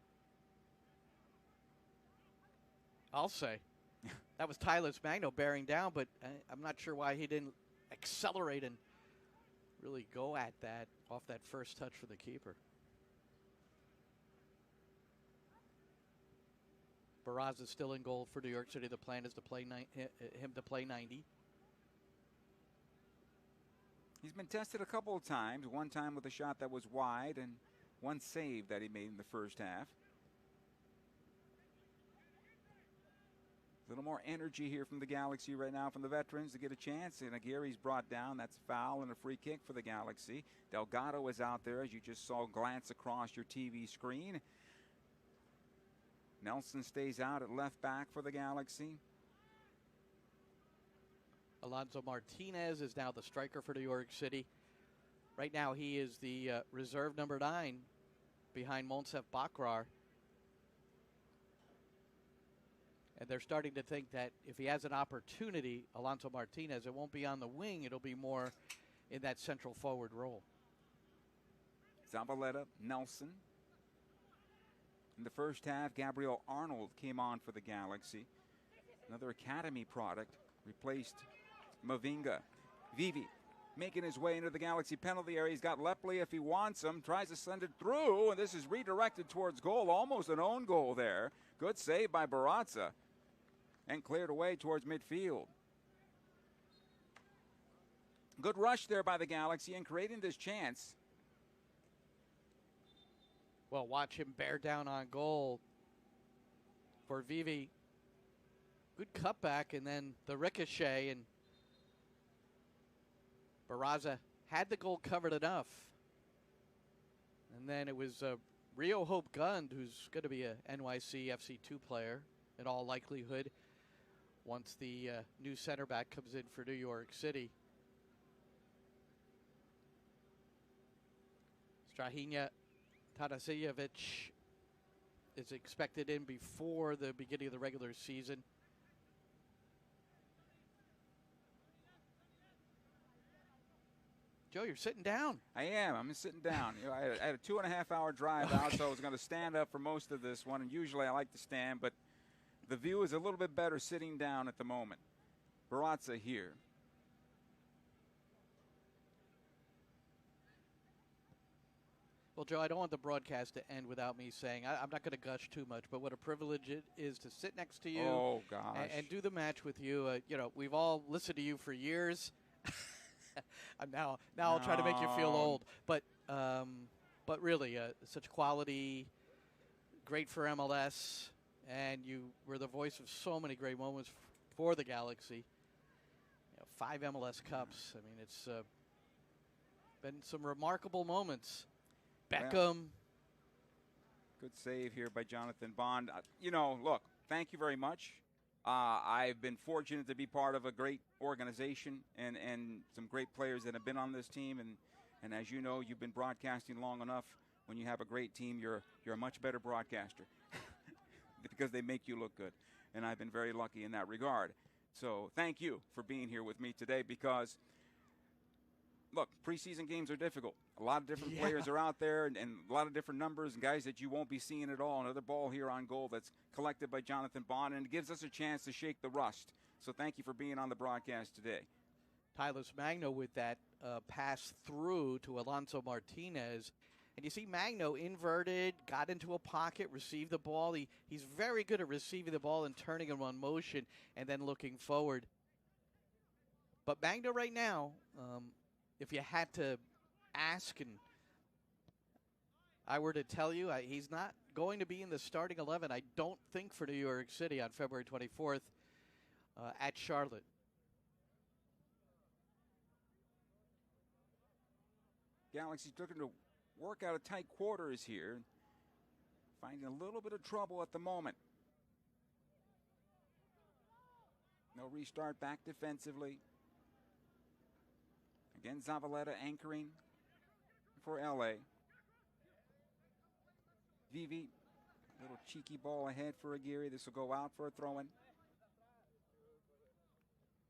I'll say. That was Tyler Magno bearing down, but I'm not sure why he didn't accelerate and really go at that off that first touch for the keeper. Barraza is still in goal for New York City. The plan is to play him to play 90. He's been tested a couple of times. One time with a shot that was wide and one save that he made in the first half. A little more energy here from the Galaxy right now from the veterans to get a chance. And Aguirre's brought down. That's a foul and a free kick for the Galaxy. Delgado is out there, as you just saw glance across your TV screen. Nelson stays out at left back for the Galaxy. Alonso Martinez is now the striker for New York City. Right now he is the reserve number 9 behind Monsef Bakrar. And they're starting to think that if he has an opportunity, Alonso Martinez, it won't be on the wing. It'll be more in that central forward role. Zabaleta, Nelson. In the first half, Gabriel Arnold came on for the Galaxy. Another academy product, replaced Mavinga. Vivi making his way into the Galaxy penalty area. He's got Lepley if he wants him. Tries to send it through, and this is redirected towards goal. Almost an own goal there. Good save by Barraza. And cleared away towards midfield. Good rush there by the Galaxy in creating this chance. Well, watch him bear down on goal for Vivi. Good cutback, and then the ricochet, and Barraza had the goal covered enough. And then it was Rio Hope Gund, who's going to be a NYCFC 2 player in all likelihood once the new center back comes in for New York City. Strahinja Tadasijevic is expected in before the beginning of the regular season. Joe, you're sitting down. I am. I'm sitting down. You know, I had a 2.5-hour drive out, so I was going to stand up for most of this one. And usually I like to stand, but the view is a little bit better sitting down at the moment. Barraza here. Well, Joe, I don't want the broadcast to end without me saying I'm not going to gush too much, but what a privilege it is to sit next to you and do the match with you. We've all listened to you for years. now I'll try to make you feel old, but really, such quality, great for MLS, and you were the voice of so many great moments for the Galaxy. 5 MLS Cups. I mean, it's been some remarkable moments. Beckham. Well, good save here by Jonathan Bond. Look, thank you very much. I've been fortunate to be part of a great organization and some great players that have been on this team. And as you know, you've been broadcasting long enough. When you have a great team, you're a much better broadcaster because they make you look good. And I've been very lucky in that regard. So thank you for being here with me today because, look, preseason games are difficult. A lot of different players are out there and a lot of different numbers and guys that you won't be seeing at all. Another ball here on goal that's collected by Jonathan Bond, and it gives us a chance to shake the rust. So thank you for being on the broadcast today. Tylus Magno with that pass through to Alonso Martinez. And you see Magno inverted, got into a pocket, received the ball. He's very good at receiving the ball and turning him on motion and then looking forward. But Magno right now, if you had to ask and I were to tell you, he's not going to be in the starting 11, I don't think, for New York City on February 24th at Charlotte. Galaxy's looking to work out of tight quarters here, finding a little bit of trouble at the moment. No restart back defensively. Again, Zavaleta anchoring for LA. Vivi, little cheeky ball ahead for Aguirre. This will go out for a throw-in.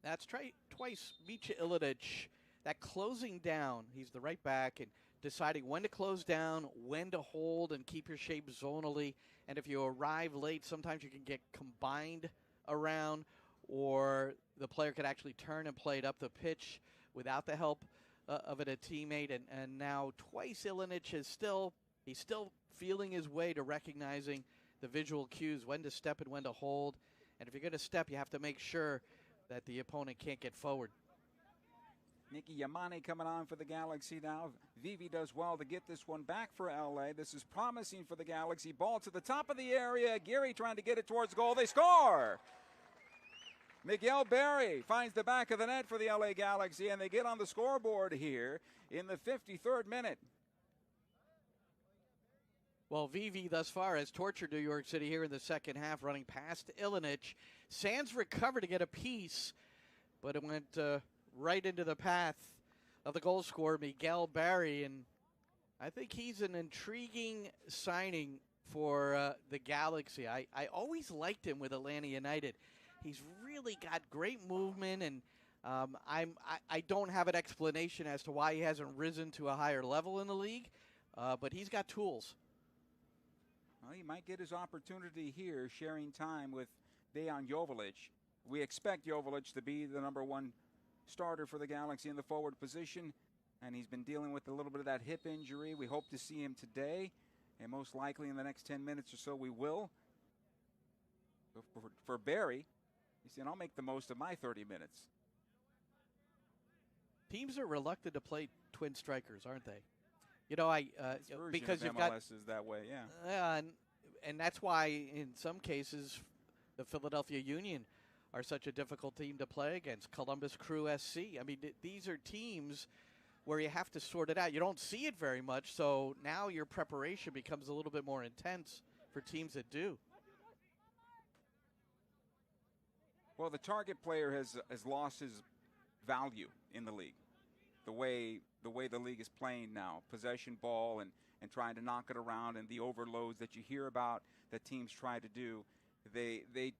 That's twice Micha Ilinic, that closing down. He's the right back and deciding when to close down, when to hold and keep your shape zonally. And if you arrive late, sometimes you can get combined around, or the player could actually turn and play it up the pitch without the help of a teammate. And now twice Ilinic is still feeling his way to recognizing the visual cues, when to step and when to hold. And if you're going to step, you have to make sure that the opponent can't get forward. Nicky Yamane coming on for the Galaxy now. Vivi does well to get this one back for LA. This is promising for the Galaxy. Ball to the top of the area. Gary trying to get it towards goal. They score! Miguel Berry finds the back of the net for the LA Galaxy, and they get on the scoreboard here in the 53rd minute. Well, Vivi thus far has tortured New York City here in the second half, running past Ilinic. Sands recovered to get a piece, but it went right into the path of the goal scorer, Miguel Berry, and I think he's an intriguing signing for the Galaxy. I always liked him with Atlanta United. He's really got great movement, and I don't have an explanation as to why he hasn't risen to a higher level in the league, but he's got tools. Well, he might get his opportunity here, sharing time with Dejan Joveljic. We expect Joveljic to be the #1 starter for the Galaxy in the forward position, and he's been dealing with a little bit of that hip injury. We hope to see him today, and most likely in the next 10 minutes or so we will. For Barry, he said, I'll make the most of my 30 minutes. Teams are reluctant to play twin strikers, aren't they? Because you've got MLS is that way, yeah. And that's why in some cases the Philadelphia Union are such a difficult team to play against. Columbus Crew SC. I mean, these are teams where you have to sort it out. You don't see it very much, so now your preparation becomes a little bit more intense for teams that do. Well, the target player has lost his value in the league. The way the league is playing now, possession ball and trying to knock it around, and the overloads that you hear about that teams try to do, they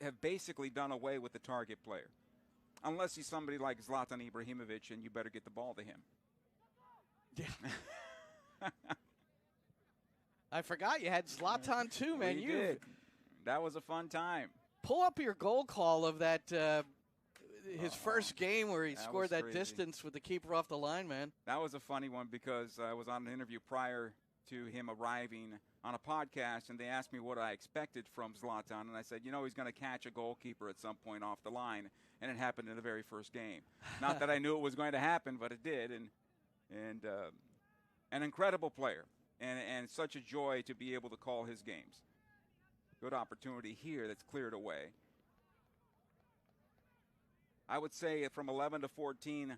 have basically done away with the target player. Unless he's somebody like Zlatan Ibrahimovic, and you better get the ball to him. Yeah. I forgot you had Zlatan too, man. You did. That was a fun time. Pull up your goal call of that his first game where he scored that crazy. distance with the keeper off the line, man. That was a funny one because I was on an interview prior to him arriving on a podcast, and they asked me what I expected from Zlatan, and I said, you know, he's going to catch a goalkeeper at some point off the line, and it happened in the very first game. Not that I knew it was going to happen, but it did, and an incredible player, and such a joy to be able to call his games. Good opportunity here that's cleared away. I would say from 11 to 14,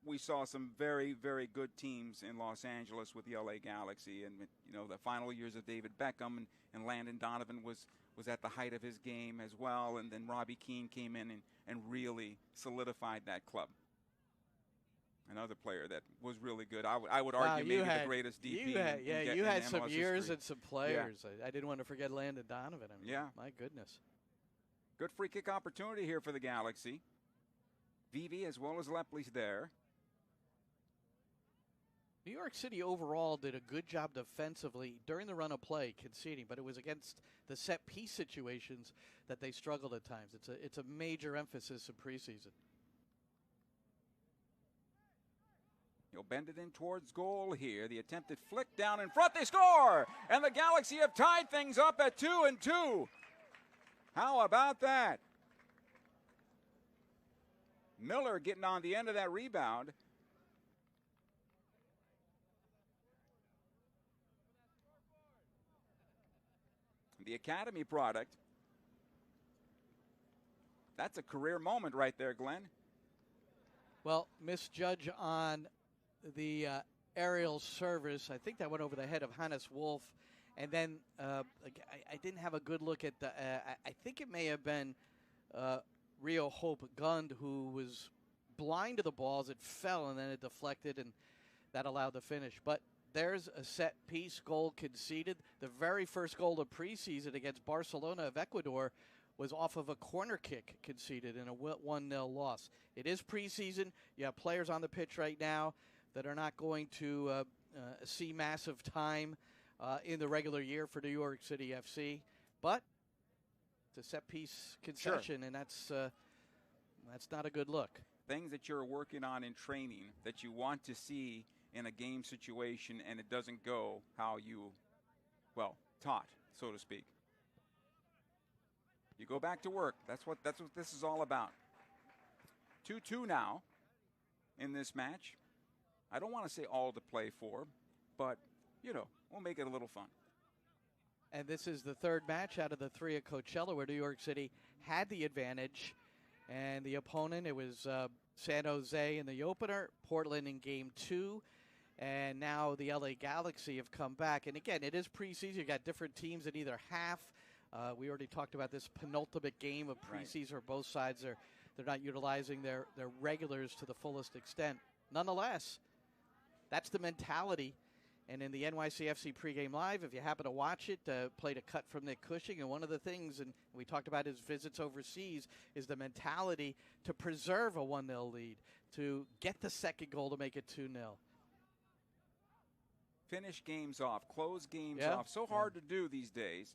we saw some very, very good teams in Los Angeles with the LA Galaxy. And, you know, the final years of David Beckham and Landon Donovan was at the height of his game as well. And then Robbie Keane came in and really solidified that club. Another player that was really good. I would argue maybe the greatest DP. You had some MLS years history. and some players. Yeah. I didn't want to forget Landon Donovan. I mean, yeah. My goodness. Good free kick opportunity here for the Galaxy. Vivi as well as Lepley's there. New York City overall did a good job defensively during the run of play, conceding, but it was against the set-piece situations that they struggled at times. It's a major emphasis in preseason. He'll bend it in towards goal here. The attempted flick down in front. They score! And the Galaxy have tied things up at 2-2. How about that? Miller getting on the end of that rebound. The Academy product. That's a career moment right there, Glenn. Well, misjudge on the aerial service. I think that went over the head of Hannes Wolf. And then I didn't have a good look at the I think it may have been Rio Hope Gund who was blind to the ball as it fell, and then it deflected, and that allowed the finish. But there's a set-piece goal conceded. The very first goal of preseason against Barcelona of Ecuador was off of a corner kick conceded in a 1-0 loss. It is preseason. You have players on the pitch right now that are not going to see massive time in the regular year for New York City FC. But it's a set-piece concession, and that's not a good look. Things that you're working on in training that you want to see in a game situation, and it doesn't go how you, well, taught, so to speak. You go back to work. That's what this is all about. 2-2 now in this match. I don't want to say all to play for, but, you know, we'll make it a little fun. And this is the third match out of the three at Coachella where New York City had the advantage. And the opponent, it was San Jose in the opener, Portland in Game 2. And now the LA Galaxy have come back. And again, it is preseason. You got different teams in either half. We already talked about this penultimate game of preseason where both sides they're not utilizing their regulars to the fullest extent. Nonetheless, that's the mentality. And in the NYCFC pregame live, if you happen to watch it, played a cut from Nick Cushing. And one of the things, and we talked about his visits overseas, is the mentality to preserve a 1-0 lead, to get the second goal to make it 2-0. Finish games off, close games off. So hard to do these days.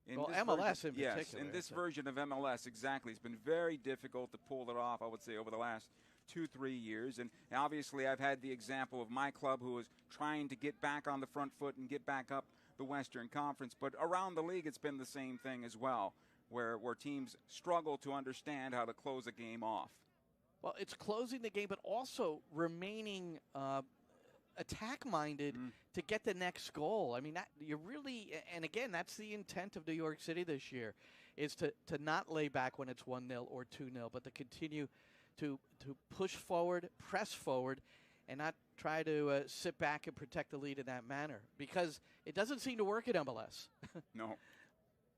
Well, MLS in particular. Yes, in this version of MLS, exactly. It's been very difficult to pull it off, I would say, over the last 2-3 years. And obviously I've had the example of my club who is trying to get back on the front foot and get back up the Western Conference. But around the league, it's been the same thing as well, where teams struggle to understand how to close a game off. Well, it's closing the game, but also remaining attack-minded to get the next goal. I mean, that you really, and again, that's the intent of New York City this year, is to not lay back when it's 1-0 or 2-0, but to continue to push forward, press forward, and not try to sit back and protect the lead in that manner, because it doesn't seem to work in MLS. No.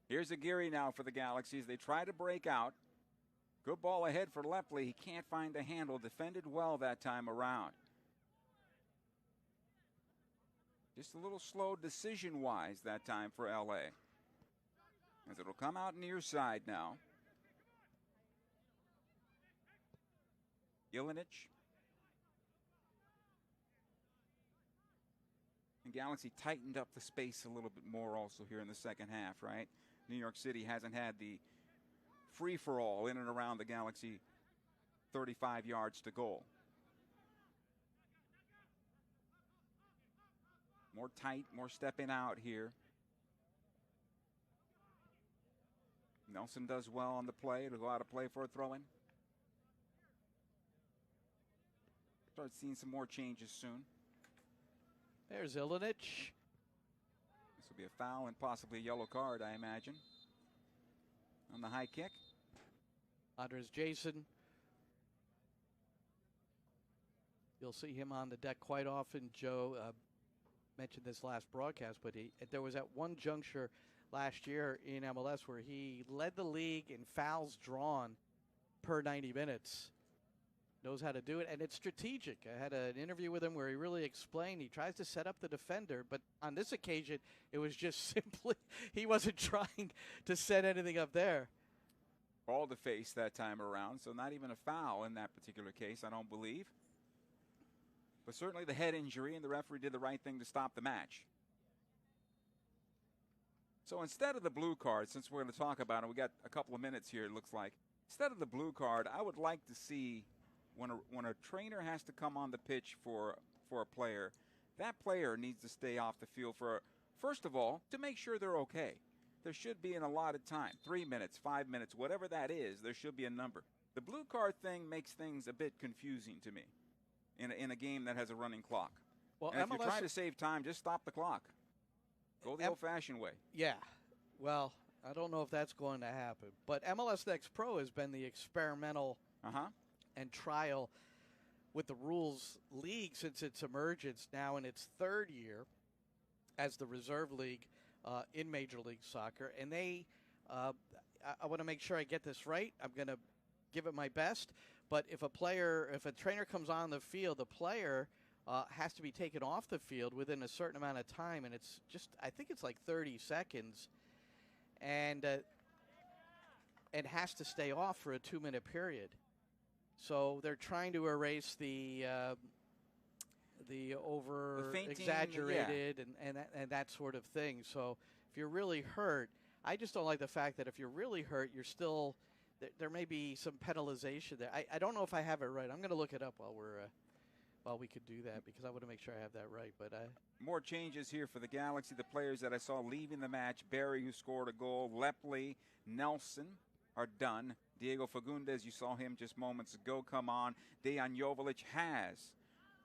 Here's Aguirre now for the Galaxies. They try to break out. Good ball ahead for Lepley. He can't find the handle. Defended well that time around. Just a little slow decision-wise that time for LA. As it'll come out near side now. Ilinich. And Galaxy tightened up the space a little bit more also here in the second half, right? New York City hasn't had the free-for-all in and around the Galaxy 35 yards to goal. More tight, more stepping out here. Nelson does well on the play to go out of play for a throw-in. Start seeing some more changes soon. There's Ilinic. This will be a foul and possibly a yellow card, I imagine, on the high kick. Andres Jason. You'll see him on the deck quite often. Joe mentioned this last broadcast, but there was at one juncture last year in MLS where he led the league in fouls drawn per 90 minutes. Knows how to do it, and it's strategic. I had an interview with him where he really explained he tries to set up the defender, but on this occasion, it was just simply he wasn't trying to set anything up there. Ball to face that time around, so not even a foul in that particular case, I don't believe. But certainly the head injury, and the referee did the right thing to stop the match. So instead of the blue card, since we're going to talk about it, we got a couple of minutes here, it looks like. Instead of the blue card, I would like to see when a trainer has to come on the pitch for a player, that player needs to stay off the field for, first of all, to make sure they're okay. There should be an allotted time, 3 minutes, 5 minutes, whatever that is, there should be a number. The blue card thing makes things a bit confusing to me in a game that has a running clock. Well, and if you're trying to save time, just stop the clock. Go the old-fashioned way. Yeah. Well, I don't know if that's going to happen. But MLS Next Pro has been the experimental and trial with the rules league since its emergence, now in its third year as the reserve league in Major League Soccer. And they, I want to make sure I get this right. I'm going to give it my best. But if a trainer comes on the field, the player has to be taken off the field within a certain amount of time. And it's just, I think it's like 30 seconds. And has to stay off for a 2-minute period. So they're trying to erase the over-exaggerated and that sort of thing. So if you're really hurt, I just don't like the fact that if you're really hurt, you're still there may be some penalization there. I don't know if I have it right. I'm going to look it up while we could do that because I want to make sure I have that right. But more changes here for the Galaxy. The players that I saw leaving the match: Barry, who scored a goal, Lepley, Nelson are done. Diego Fagundes, you saw him just moments ago come on. Dejan Joveljic has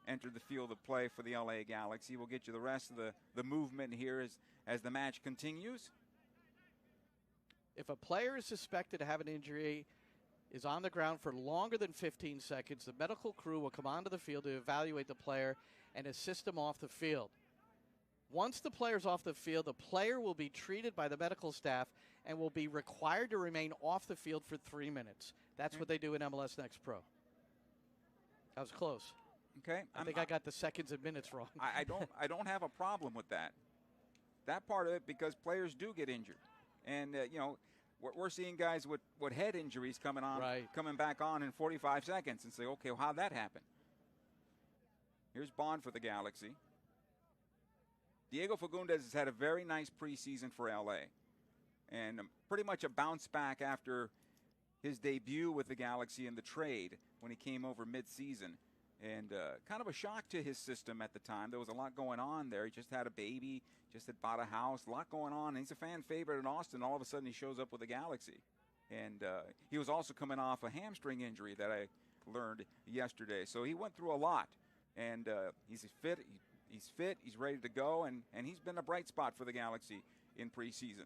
entered the field of play for the LA Galaxy. We'll get you the rest of the movement here as the match continues. If a player is suspected to have an injury, is on the ground for longer than 15 seconds, the medical crew will come onto the field to evaluate the player and assist him off the field. Once the player's off the field, the player will be treated by the medical staff and will be required to remain off the field for 3 minutes. That's what they do in MLS Next Pro. That was close. Okay. I think I got the seconds and minutes wrong. I don't have a problem with that. That part of it, because players do get injured. And, we're seeing guys with head injuries coming back on in 45 seconds and say, okay, well, how'd that happen? Here's Bond for the Galaxy. Diego Fagundes has had a very nice preseason for LA. And pretty much a bounce back after his debut with the Galaxy in the trade when he came over mid-season. And kind of a shock to his system at the time. There was a lot going on there. He just had a baby, just had bought a house, a lot going on. And he's a fan favorite in Austin. All of a sudden he shows up with the Galaxy. And he was also coming off a hamstring injury that I learned yesterday. So he went through a lot. And he's fit. He's ready to go. And he's been a bright spot for the Galaxy in preseason.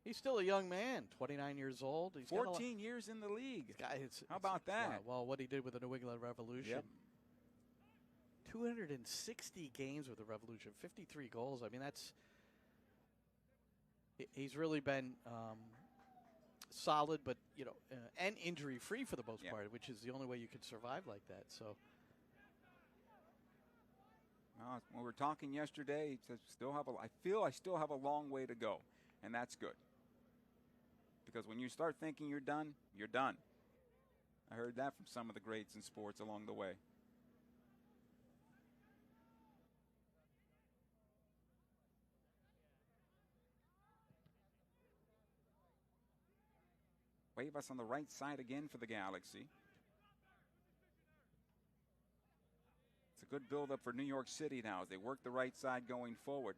He's still a young man, 29 years old. He's 14 years in the league. How about that? Well, what he did with the New England Revolution. Yep. 260 games with the Revolution, 53 goals. I mean, he's really been solid, but, and injury-free for the most part, which is the only way you could survive like that. So. When we were talking yesterday, I feel I still have a long way to go, and that's good. Because when you start thinking you're done, you're done. I heard that from some of the greats in sports along the way. Cuevas on the right side again for the Galaxy. It's a good build-up for New York City now as they work the right side going forward.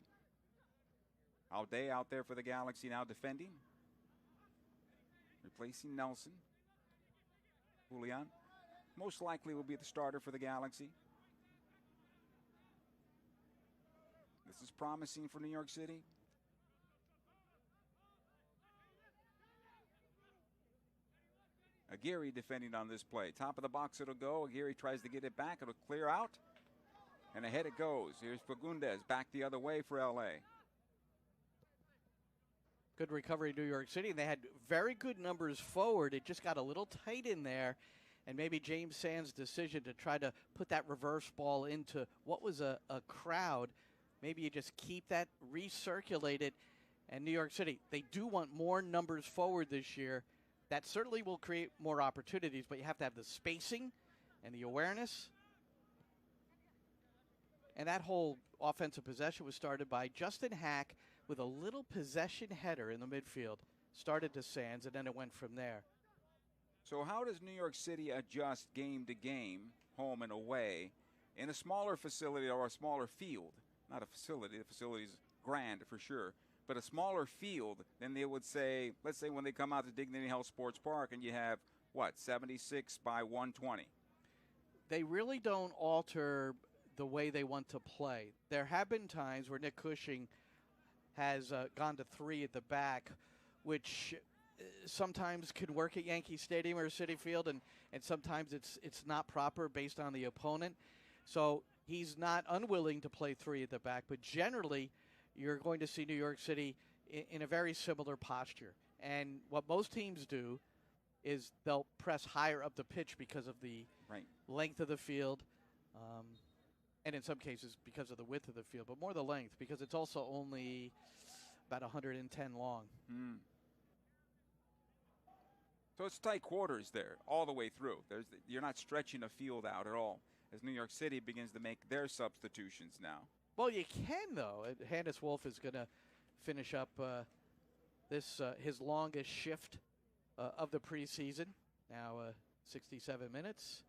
Alday out there for the Galaxy now defending. Replacing Nelson. Julian most likely will be the starter for the Galaxy. This is promising for New York City. Aguirre defending on this play. Top of the box it'll go. Aguirre tries to get it back. It'll clear out. And ahead it goes. Here's Fagundes back the other way for LA. Good recovery New York City. They had very good numbers forward. It just got a little tight in there. And maybe James Sands' decision to try to put that reverse ball into what was a crowd. Maybe you just keep that, recirculate it. And New York City, they do want more numbers forward this year. That certainly will create more opportunities, but you have to have the spacing and the awareness. And that whole offensive possession was started by Justin Hack with a little possession header in the midfield. Started to Sands, and then it went from there. So how does New York City adjust game to game, home and away, in a smaller facility or a smaller field? Not a facility. The facility's grand for sure. But a smaller field than they would say, let's say when they come out to Dignity Health Sports Park and you have, what, 76 by 120? They really don't alter the way they want to play. There have been times where Nick Cushing has gone to 3 at the back, which sometimes can work at Yankee Stadium or Citi Field, and sometimes it's not proper based on the opponent. So he's not unwilling to play 3 at the back, but generally you're going to see New York City in a very similar posture. And what most teams do is they'll press higher up the pitch because of the length of the field, and in some cases because of the width of the field, but more the length because it's also only about 110 long. So it's tight quarters there all the way through. You're not stretching a field out at all as New York City begins to make their substitutions now. Well, you can, though. Hannes Wolf is going to finish up his longest shift of the preseason, now 67 minutes.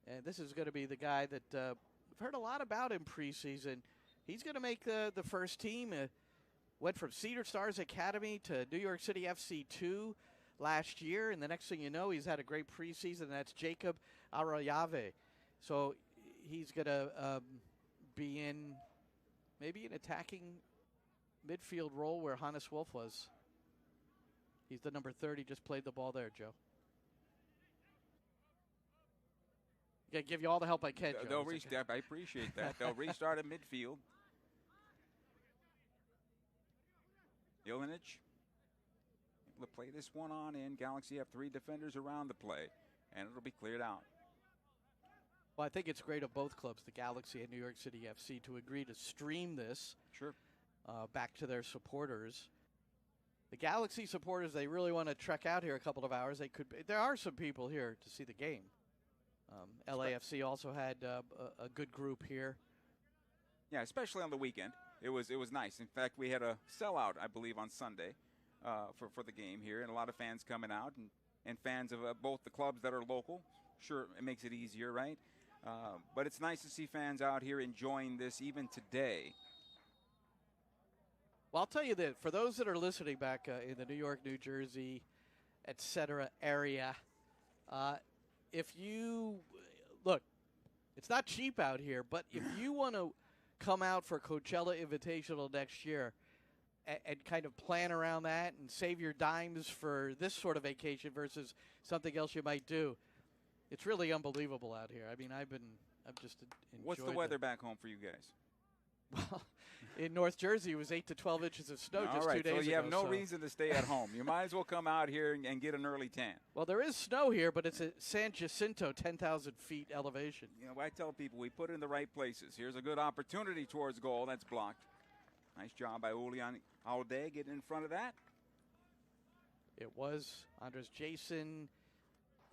And this is going to be the guy that we've heard a lot about in preseason. He's going to make the first team. Went from Cedar Stars Academy to New York City FC 2 last year, and the next thing you know, he's had a great preseason. That's Jacob Arayave. So he's going to be in maybe an attacking midfield role where Hannes Wolf was. He's the number 30, just played the ball there, Joe. I give you all the help I can, Joe. I appreciate that. They'll restart at midfield. Ilinich able to play this one on in. Galaxy have 3 defenders around the play, and it'll be cleared out. Well, I think it's great of both clubs, the Galaxy and New York City FC, to agree to stream this back to their supporters. The Galaxy supporters, they really want to trek out here a couple of hours. There are some people here to see the game. LAFC also had a good group here. Yeah, especially on the weekend. It was nice. In fact, we had a sellout, I believe, on Sunday for the game here, and a lot of fans coming out, and fans of both the clubs that are local. Sure, it makes it easier, right? But it's nice to see fans out here enjoying this even today. Well, I'll tell you that for those that are listening back in the New York, New Jersey, etc. area, if you look, it's not cheap out here, but if you want to come out for Coachella Invitational next year and kind of plan around that and save your dimes for this sort of vacation versus something else you might do, it's really unbelievable out here. I mean, I've just enjoyed. What's the weather back home for you guys? Well, in North Jersey, it was 8 to 12 inches of snow just 2 days ago. So you have no reason to stay at home. You might as well come out here and get an early tan. Well, there is snow here, but it's at San Jacinto, 10,000 feet elevation. You know, I tell people we put it in the right places. Here's a good opportunity towards goal. That's blocked. Nice job by Julian Alday getting in front of that. It was Andres Jason.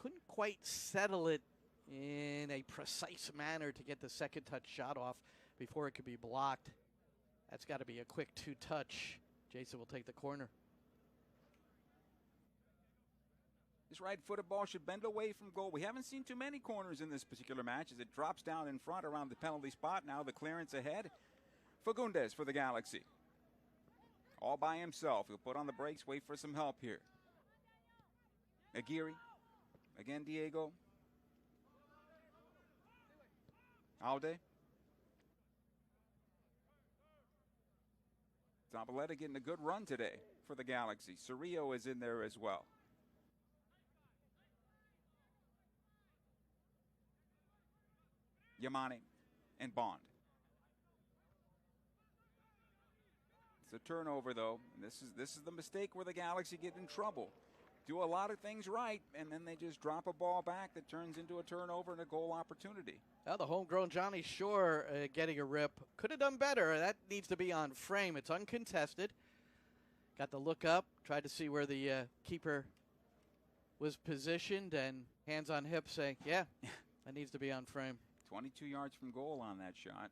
Couldn't quite settle it in a precise manner to get the second touch shot off before it could be blocked. That's got to be a quick 2-touch. Jason will take the corner. This right-footed ball should bend away from goal. We haven't seen too many corners in this particular match as it drops down in front around the penalty spot. Now the clearance ahead. Fagundes for the Galaxy. All by himself. He'll put on the brakes, wait for some help here. Aguirre. Again, Diego. Alde. Zabaleta getting a good run today for the Galaxy. Cerrillo is in there as well. Yamane and Bond. It's a turnover, though. This is the mistake where the Galaxy get in trouble. Do a lot of things right, and then they just drop a ball back that turns into a turnover and a goal opportunity. Well, the homegrown Johnny Shore getting a rip. Could have done better. That needs to be on frame. It's uncontested. Got the look up, tried to see where the keeper was positioned, and hands on hip saying, yeah, that needs to be on frame. 22 yards from goal on that shot.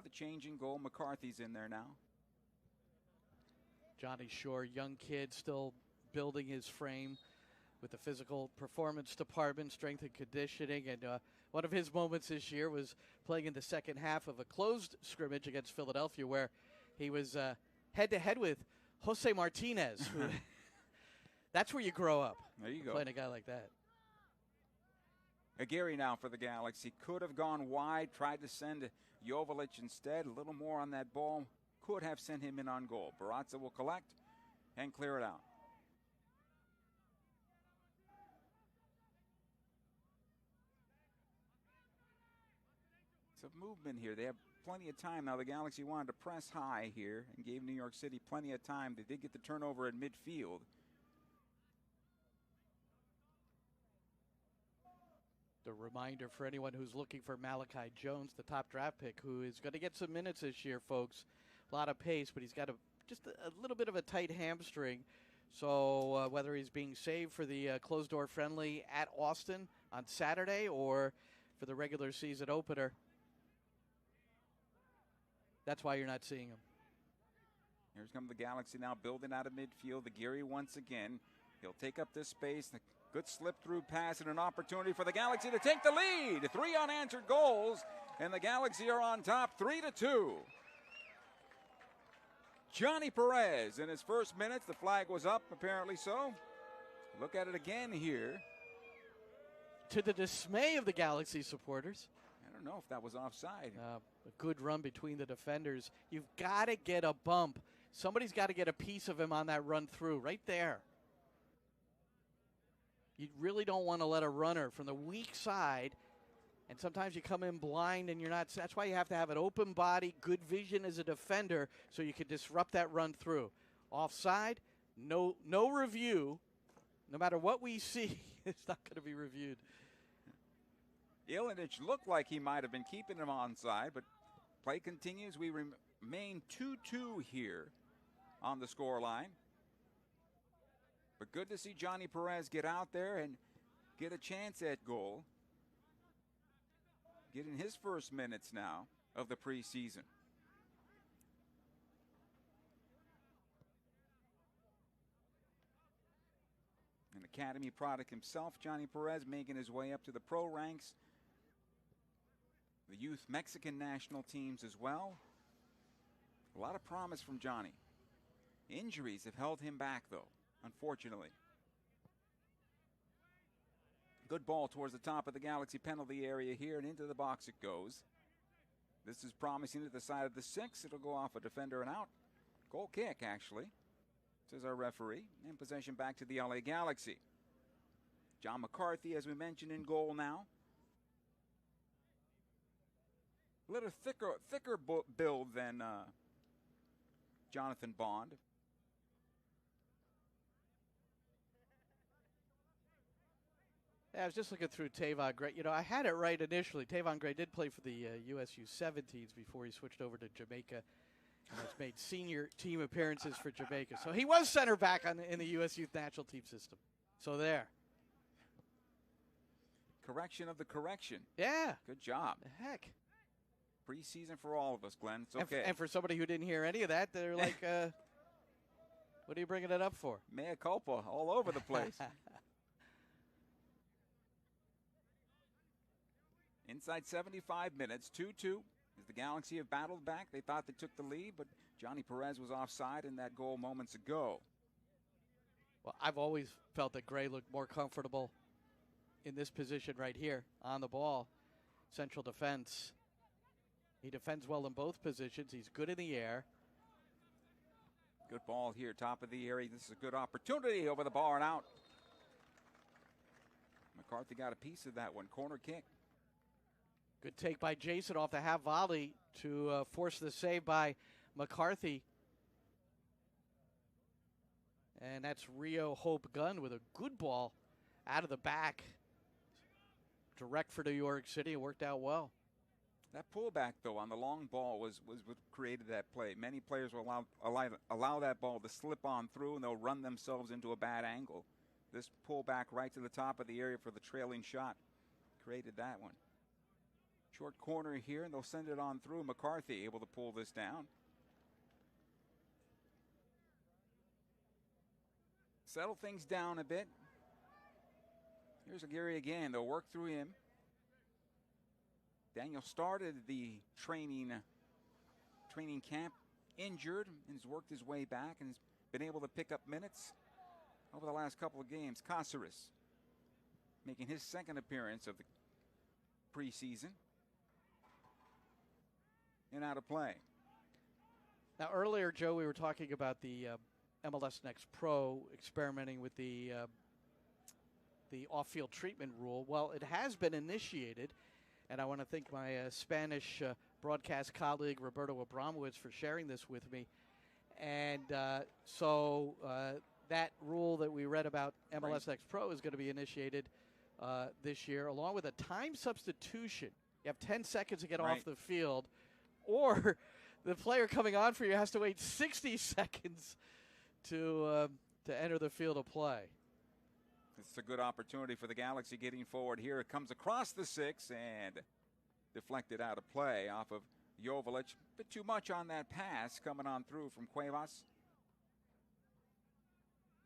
The change in goal. McCarthy's in there now. Johnny Shore, young kid, still building his frame with the physical performance department, strength and conditioning. And one of his moments this year was playing in the second half of a closed scrimmage against Philadelphia where he was head-to-head with Jose Martinez. That's where you grow up. There you go. Playing a guy like that. Aguirre now for the Galaxy. Could have gone wide, tried to send Joveljic instead. A little more on that ball. Could have sent him in on goal. Barraza will collect and clear it out. Some movement here. They have plenty of time. Now the Galaxy wanted to press high here and gave New York City plenty of time. They did get the turnover at midfield. The reminder for anyone who's looking for Malachi Jones, the top draft pick, who is going to get some minutes this year, folks. A lot of pace, but he's got just a little bit of a tight hamstring. So whether he's being saved for the closed-door friendly at Austin on Saturday or for the regular season opener, that's why you're not seeing him. Here's come the Galaxy now building out of midfield. Aguirre once again. He'll take up this space. The good slip-through pass and an opportunity for the Galaxy to take the lead. 3 unanswered goals, and the Galaxy are on top 3-2. Johnny Perez in his first minutes. The flag was up, apparently so. Look at it again here. To the dismay of the Galaxy supporters. I don't know if that was offside. A good run between the defenders. You've got to get a bump. Somebody's got to get a piece of him on that run through, right there. You really don't want to let a runner from the weak side, and sometimes you come in blind and you're not. That's why you have to have an open body, good vision as a defender, so you can disrupt that run through. Offside, no review. No matter what we see, it's not going to be reviewed. Ilinic looked like he might have been keeping him onside, but play continues. We remain 2-2 here on the scoreline. But good to see Johnny Perez get out there and get a chance at goal. Getting his first minutes now of the preseason. An academy product himself, Johnny Perez, making his way up to the pro ranks. The youth Mexican national teams as well. A lot of promise from Johnny. Injuries have held him back, though, unfortunately. Good ball towards the top of the Galaxy penalty area here, and into the box it goes. This is promising at the side of the 6. It'll go off a defender and out. Goal kick, actually, says our referee. And possession back to the LA Galaxy. John McCarthy, as we mentioned, in goal now. A little thicker build than Jonathan Bond. Yeah, I was just looking through Tavon Gray. You know, I had it right initially. Tavon Gray did play for the USU 17s before he switched over to Jamaica. And has made senior team appearances for Jamaica. So he was center back in the U.S. Youth National Team system. So there. Correction of the correction. Yeah. Good job. The heck. Preseason for all of us, Glenn. It's okay. And for somebody who didn't hear any of that, they're like, what are you bringing it up for? Mea culpa all over the place. Inside 75 minutes, 2-2. As the Galaxy have battled back, they thought they took the lead, but Johnny Perez was offside in that goal moments ago. Well, I've always felt that Gray looked more comfortable in this position right here on the ball. Central defense. He defends well in both positions. He's good in the air. Good ball here, top of the area. This is a good opportunity over the bar and out. McCarthy got a piece of that one. Corner kick. Good take by Jason off the half volley to force the save by McCarthy. And that's Rio Hope Gunn with a good ball out of the back. Direct for New York City. It worked out well. That pullback, though, on the long ball was what created that play. Many players will allow that ball to slip on through, and they'll run themselves into a bad angle. This pullback right to the top of the area for the trailing shot created that one. Short corner here, and they'll send it on through. McCarthy able to pull this down. Settle things down a bit. Here's Aguirre again. They'll work through him. Daniel started the training camp injured and has worked his way back and has been able to pick up minutes over the last couple of games. Caceres making his second appearance of the preseason. And out of play. Now, earlier, Joe, we were talking about the MLS Next Pro experimenting with the off-field treatment rule. Well, it has been initiated, and I want to thank my Spanish broadcast colleague, Roberto Abramowitz, for sharing this with me. And so that rule that we read about MLS Next Pro is going to be initiated this year, along with a time substitution. You have 10 seconds to get off the field, or the player coming on for you has to wait 60 seconds to enter the field of play. It's a good opportunity for the Galaxy getting forward here. It comes across the 6 and deflected out of play off of Joveljic. A bit too much on that pass coming on through from Cuevas.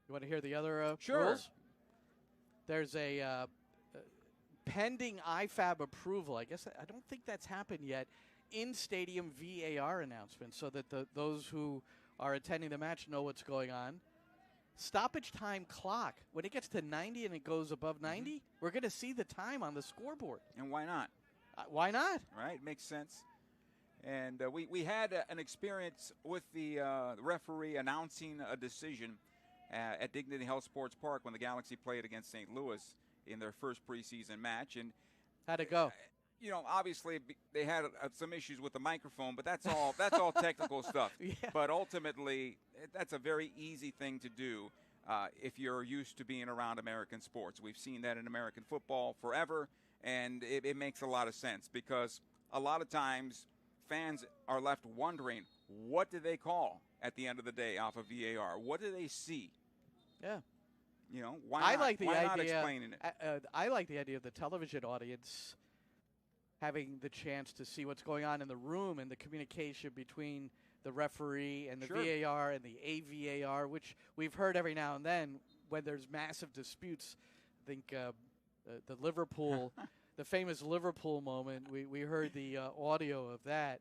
You want to hear the other sure. rules? There's a pending IFAB approval. I guess I don't think that's happened yet. In-stadium VAR announcement so that those who are attending the match know what's going on. Stoppage time clock. When it gets to 90 and it goes above 90, we're going to see the time on the scoreboard. And why not? Why not? Right, makes sense. And we had an experience with the referee announcing a decision at Dignity Health Sports Park when the Galaxy played against St. Louis in their first preseason match. And how'd it go? You know, obviously they had some issues with the microphone, but that's all technical stuff. Yeah. But ultimately, that's a very easy thing to do if you're used to being around American sports. We've seen that in American football forever, and it makes a lot of sense because a lot of times fans are left wondering, what do they call at the end of the day off of VAR? What do they see? Yeah. You know, why not explaining it? I like the idea of the television audience having the chance to see what's going on in the room and the communication between the referee and the VAR and the AVAR, which we've heard every now and then when there's massive disputes. I think the Liverpool, the famous Liverpool moment, we heard the audio of that.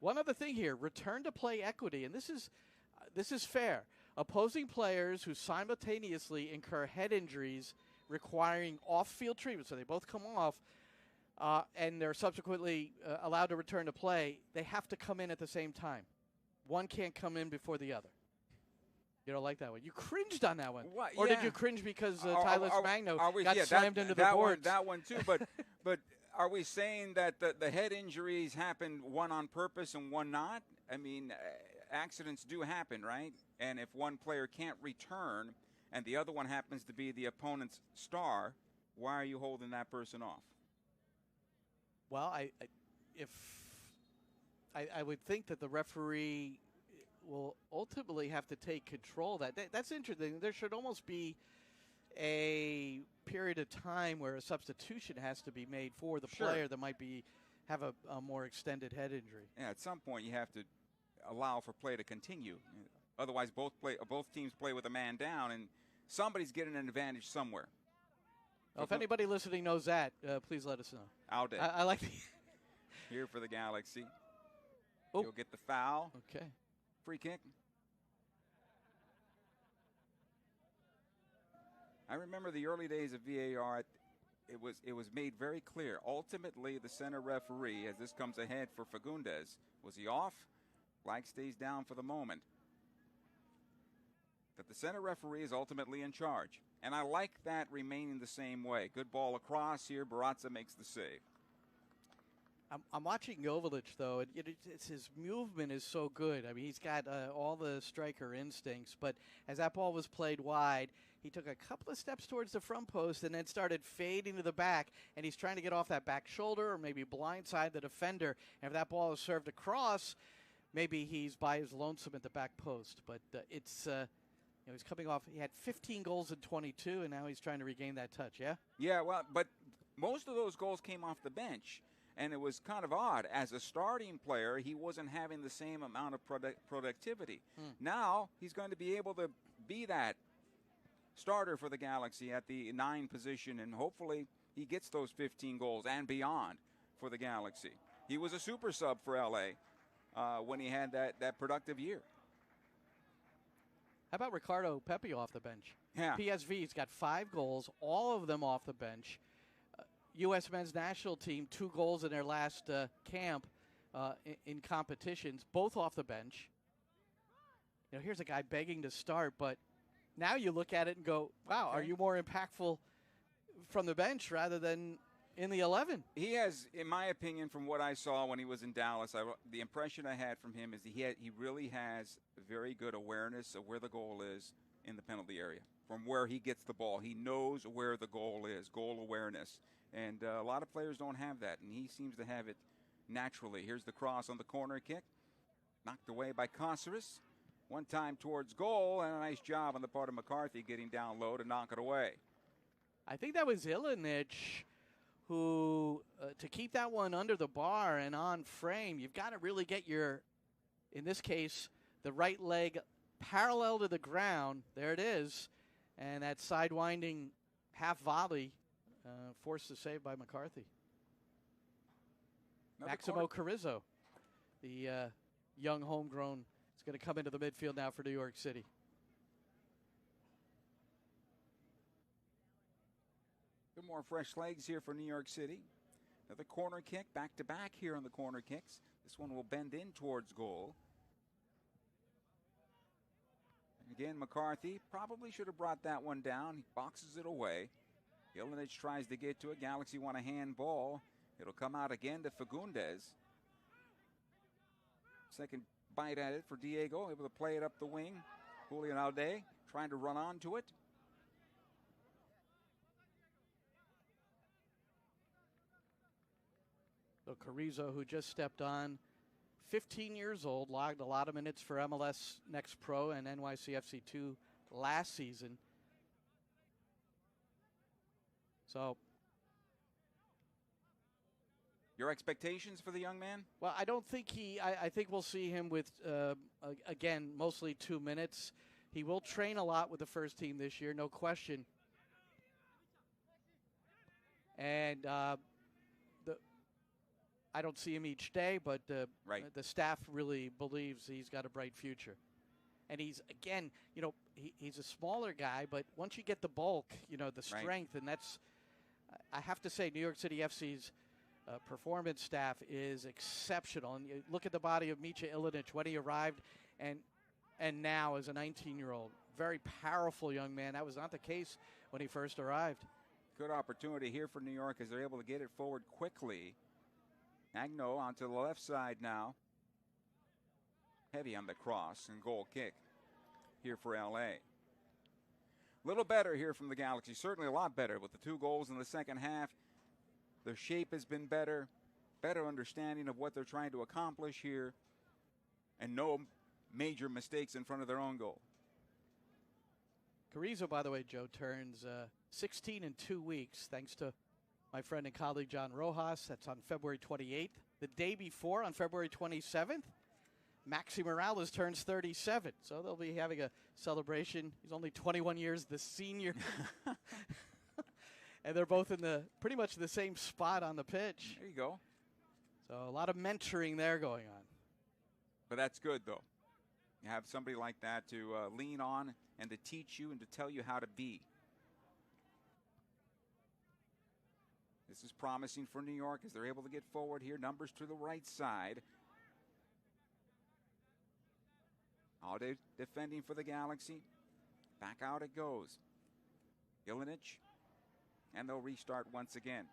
One other thing here, return to play equity, and this is fair. Opposing players who simultaneously incur head injuries requiring off-field treatment, so they both come off, and they're subsequently allowed to return to play, they have to come in at the same time. One can't come in before the other. You don't like that one? You cringed on that one. What? Or Yeah. did you cringe because Tyler Magno got slammed into the that boards? That one too, but are we saying that the head injuries happened one on purpose and one not? I mean, accidents do happen, right? And if one player can't return and the other one happens to be the opponent's star, why are you holding that person off? Well, I would think that the referee will ultimately have to take control of that. That's interesting. There should almost be a period of time where a substitution has to be made for the player that might have a more extended head injury. Yeah, at some point you have to allow for play to continue. Otherwise, both teams play with a man down, and somebody's getting an advantage somewhere. Well, if anybody listening knows that, please let us know. Out I like the here for the Galaxy. Oh. You'll get the foul. Okay. Free kick. I remember the early days of VAR. It was made very clear. Ultimately, the center referee, as this comes ahead for Fagundes, was he off? Flag stays down for the moment. That the center referee is ultimately in charge. And I like that remaining the same way. Good ball across here. Baratza makes the save. I'm watching Joveljic, though, and his movement is so good. I mean, he's got all the striker instincts, but as that ball was played wide, he took a couple of steps towards the front post and then started fading to the back, and he's trying to get off that back shoulder or maybe blindside the defender. And if that ball is served across, maybe he's by his lonesome at the back post. But it's he's coming off. He had 15 goals in 22, and now he's trying to regain that touch, yeah? Yeah, well, but most of those goals came off the bench. And it was kind of odd. As a starting player, he wasn't having the same amount of productivity. Now he's going to be able to be that starter for the Galaxy at the 9 position, and hopefully he gets those 15 goals and beyond for the Galaxy. He was a super sub for LA when he had that productive year. How about Ricardo Pepi off the bench? Yeah. PSV's got 5 goals, all of them off the bench. U.S. men's national team, 2 goals in their last camp in competitions, both off the bench. You know, here's a guy begging to start, but now you look at it and go, wow, are you more impactful from the bench rather than in the 11? He has, in my opinion, from what I saw when he was in Dallas, the impression I had from him is he really has very good awareness of where the goal is in the penalty area. From where he gets the ball, he knows where the goal is, goal awareness. And a lot of players don't have that, and he seems to have it naturally. Here's the cross on the corner kick. Knocked away by Caceres. One time towards goal, and a nice job on the part of McCarthy getting down low to knock it away. I think that was Ilinic who, to keep that one under the bar and on frame, you've got to really get in this case, the right leg parallel to the ground. There it is. And that sidewinding half volley. Forced to save by McCarthy. Maximo Carrizo, the young homegrown, is going to come into the midfield now for New York City. Good more fresh legs here for New York City. Another corner kick, back-to-back here on the corner kicks. This one will bend in towards goal. And again, McCarthy probably should have brought that one down. He boxes it away. Ilinic tries to get to it. Galaxy want a handball. It'll come out again to Fagundes. Second bite at it for Diego. Able to play it up the wing. Julian Alde trying to run onto it. So Carrizo, who just stepped on, 15 years old, logged a lot of minutes for MLS Next Pro and NYCFC 2 last season. So, your expectations for the young man? Well, I don't think I think we'll see him with, again, mostly 2 minutes. He will train a lot with the first team this year, no question. And I don't see him each day, but the staff really believes he's got a bright future. And he's, again, he's a smaller guy, but once you get the bulk, the strength, and that's, I have to say, New York City FC's performance staff is exceptional. And you look at the body of Micha Ilinic when he arrived and now as a 19-year-old. Very powerful young man. That was not the case when he first arrived. Good opportunity here for New York as they're able to get it forward quickly. Agno onto the left side now. Heavy on the cross and goal kick here for LA. Little better here from the Galaxy, certainly a lot better with the 2 goals in the second half. Their shape has been better understanding of what they're trying to accomplish here, and no major mistakes in front of their own goal. Carrizo, by the way, Joe, turns 16 in 2 weeks, thanks to my friend and colleague John Rojas. That's on February 28th. The day before, on February 27th, Maxi Morales turns 37. So they'll be having a celebration. He's only 21 years the senior. And they're both in pretty much the same spot on the pitch. There you go. So a lot of mentoring there going on. But that's good, though. You have somebody like that to lean on and to teach you and to tell you how to be. This is promising for New York as they're able to get forward here. Numbers to the right side. Holiday defending for the Galaxy. Back out it goes. Ilinich. And they'll restart once again.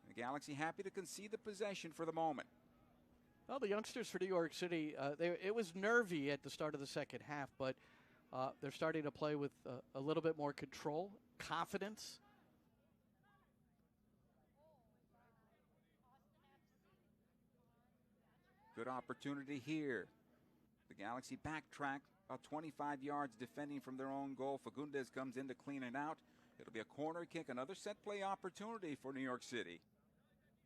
The Galaxy happy to concede the possession for the moment. Well, the youngsters for New York City, it was nervy at the start of the second half, but they're starting to play with a little bit more control, confidence. Good opportunity here. The Galaxy backtrack about 25 yards defending from their own goal. Fagundes comes in to clean it out. It'll be a corner kick, another set play opportunity for New York City.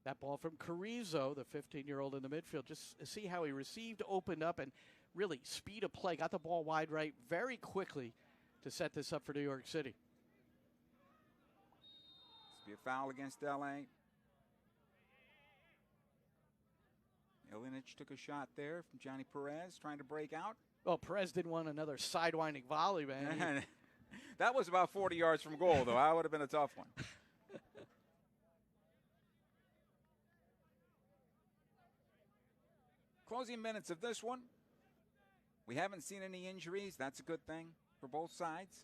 That ball from Carrizo, the 15-year-old in the midfield, just see how he received, opened up, and really speed of play. Got the ball wide right very quickly to set this up for New York City. This will be a foul against L.A. Ilinich took a shot there from Johnny Perez, trying to break out. Well, Perez didn't want another sidewinding volley, man. That was about 40 yards from goal, though. That would have been a tough one. Closing minutes of this one. We haven't seen any injuries. That's a good thing for both sides.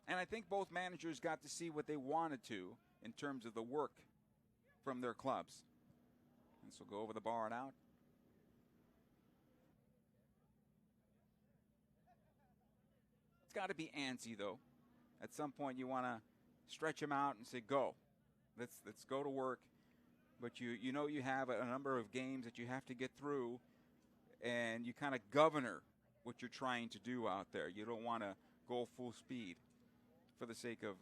And I think both managers got to see what they wanted to in terms of the work from their clubs. This will go over the bar and out. It's got to be antsy, though. At some point, you want to stretch them out and say, go. Let's go to work. But you know you have a number of games that you have to get through, and you kind of governor what you're trying to do out there. You don't want to go full speed for the sake of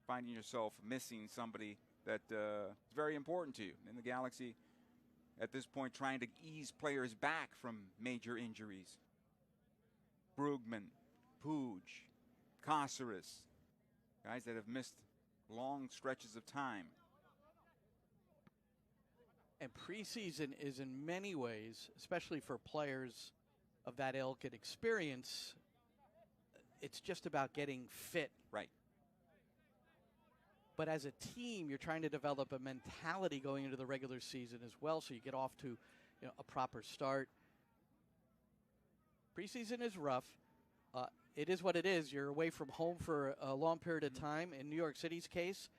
finding yourself missing somebody that is very important to you. And the Galaxy, at this point, trying to ease players back from major injuries. Brugman, Puig, Caceres, guys that have missed long stretches of time. And preseason is in many ways, especially for players of that ilk and experience, it's just about getting fit. Right. But as a team, you're trying to develop a mentality going into the regular season as well, so you get off to a proper start. Preseason is rough. It is what it is. You're away from home for a long period of time. In New York City's case,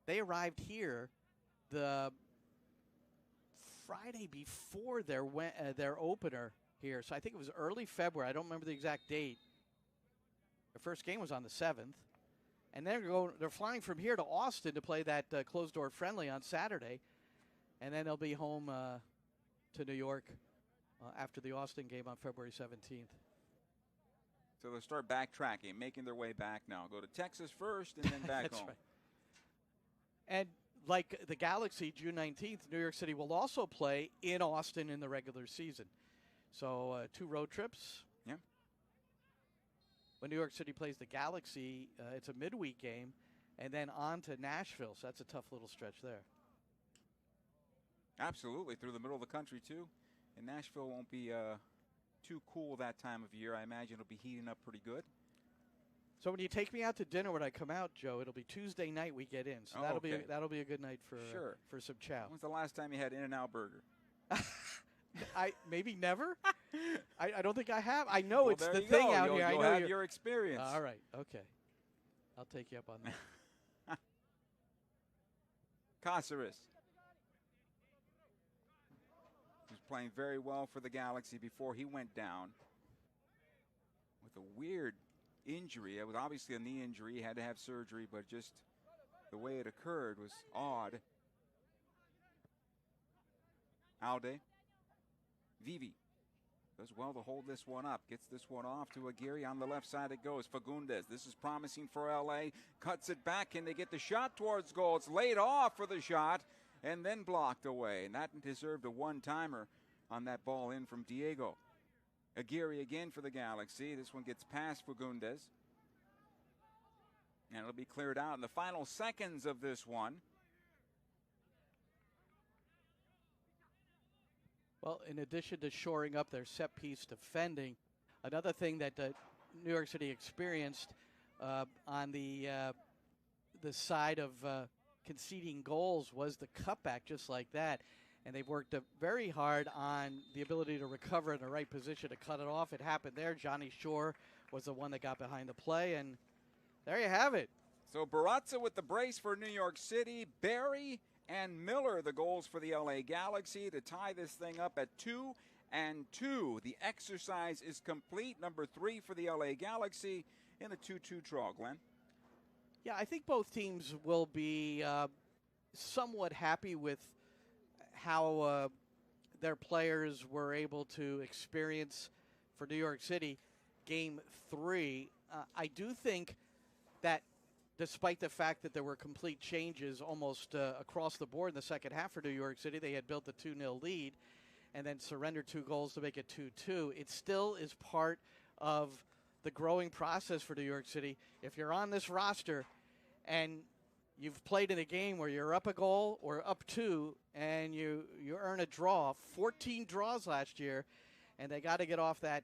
they arrived here the Friday before their opener here. So I think it was early February. I don't remember the exact date. Their first game was on the 7th. And they're flying from here to Austin to play that closed-door friendly on Saturday. And then they'll be home to New York after the Austin game on February 17th. So they'll start backtracking, making their way back now. Go to Texas first and then back That's home. Right. And like the Galaxy, June 19th, New York City will also play in Austin in the regular season. So 2 road trips. Yeah. When New York City plays the Galaxy, it's a midweek game, and then on to Nashville. So that's a tough little stretch there. Absolutely, through the middle of the country, too. And Nashville won't be too cool that time of year. I imagine it'll be heating up pretty good. So when you take me out to dinner when I come out, Joe, it'll be Tuesday night we get in. So that'll be a good night for some chow. When's the last time you had In-N-Out Burger? Maybe never. I don't think I have. I know well, it's the you thing go. out here. I You'll know have your experience. All right. Okay. I'll take you up on that. Caceres. He's playing very well for the Galaxy before he went down with a weird injury. It was obviously a knee injury. He had to have surgery, but just the way it occurred was odd. Alde. Vivi. Does well to hold this one up. Gets this one off to Aguirre. On the left side it goes. Fagundes. This is promising for L.A. Cuts it back. Can they get the shot towards goal? It's laid off for the shot and then blocked away. And that deserved a one-timer on that ball in from Diego. Aguirre again for the Galaxy. This one gets past Fagundes. And it'll be cleared out in the final seconds of this one. Well, in addition to shoring up their set-piece defending, another thing that New York City experienced on the side of conceding goals was the cutback, just like that. And they've worked very hard on the ability to recover in the right position to cut it off. It happened there. Johnny Shore was the one that got behind the play, and there you have it. So Barazza with the brace for New York City. Barry and Miller, the goals for the LA Galaxy to tie this thing up at 2-2. The exercise is complete. Number 3 for the LA Galaxy in a 2-2 draw, Glenn. Yeah, I think both teams will be somewhat happy with how their players were able to experience for New York City Game 3. I do think that despite the fact that there were complete changes almost across the board in the second half for New York City, they had built a 2-0 lead and then surrendered 2 goals to make it 2-2. It still is part of the growing process for New York City. If you're on this roster and you've played in a game where you're up a goal or up 2 and you earn a draw, 14 draws last year, and they got to get off that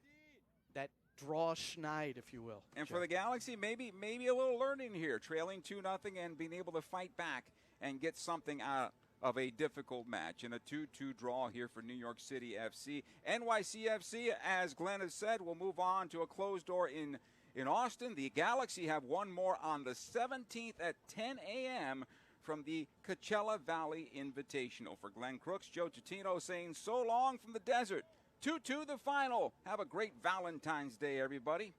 draw schneid, if you will. And for the Galaxy, maybe a little learning here, trailing 2-0 and being able to fight back and get something out of a difficult match in a 2-2 draw here for New York City FC. NYCFC, as Glenn has said, will move on to a closed door in Austin. The Galaxy have one more on the 17th at 10 a.m. from the Coachella Valley Invitational. For Glenn Crooks, Joe Tutino saying so long from the desert. 2-2 the final. Have a great Valentine's Day, everybody.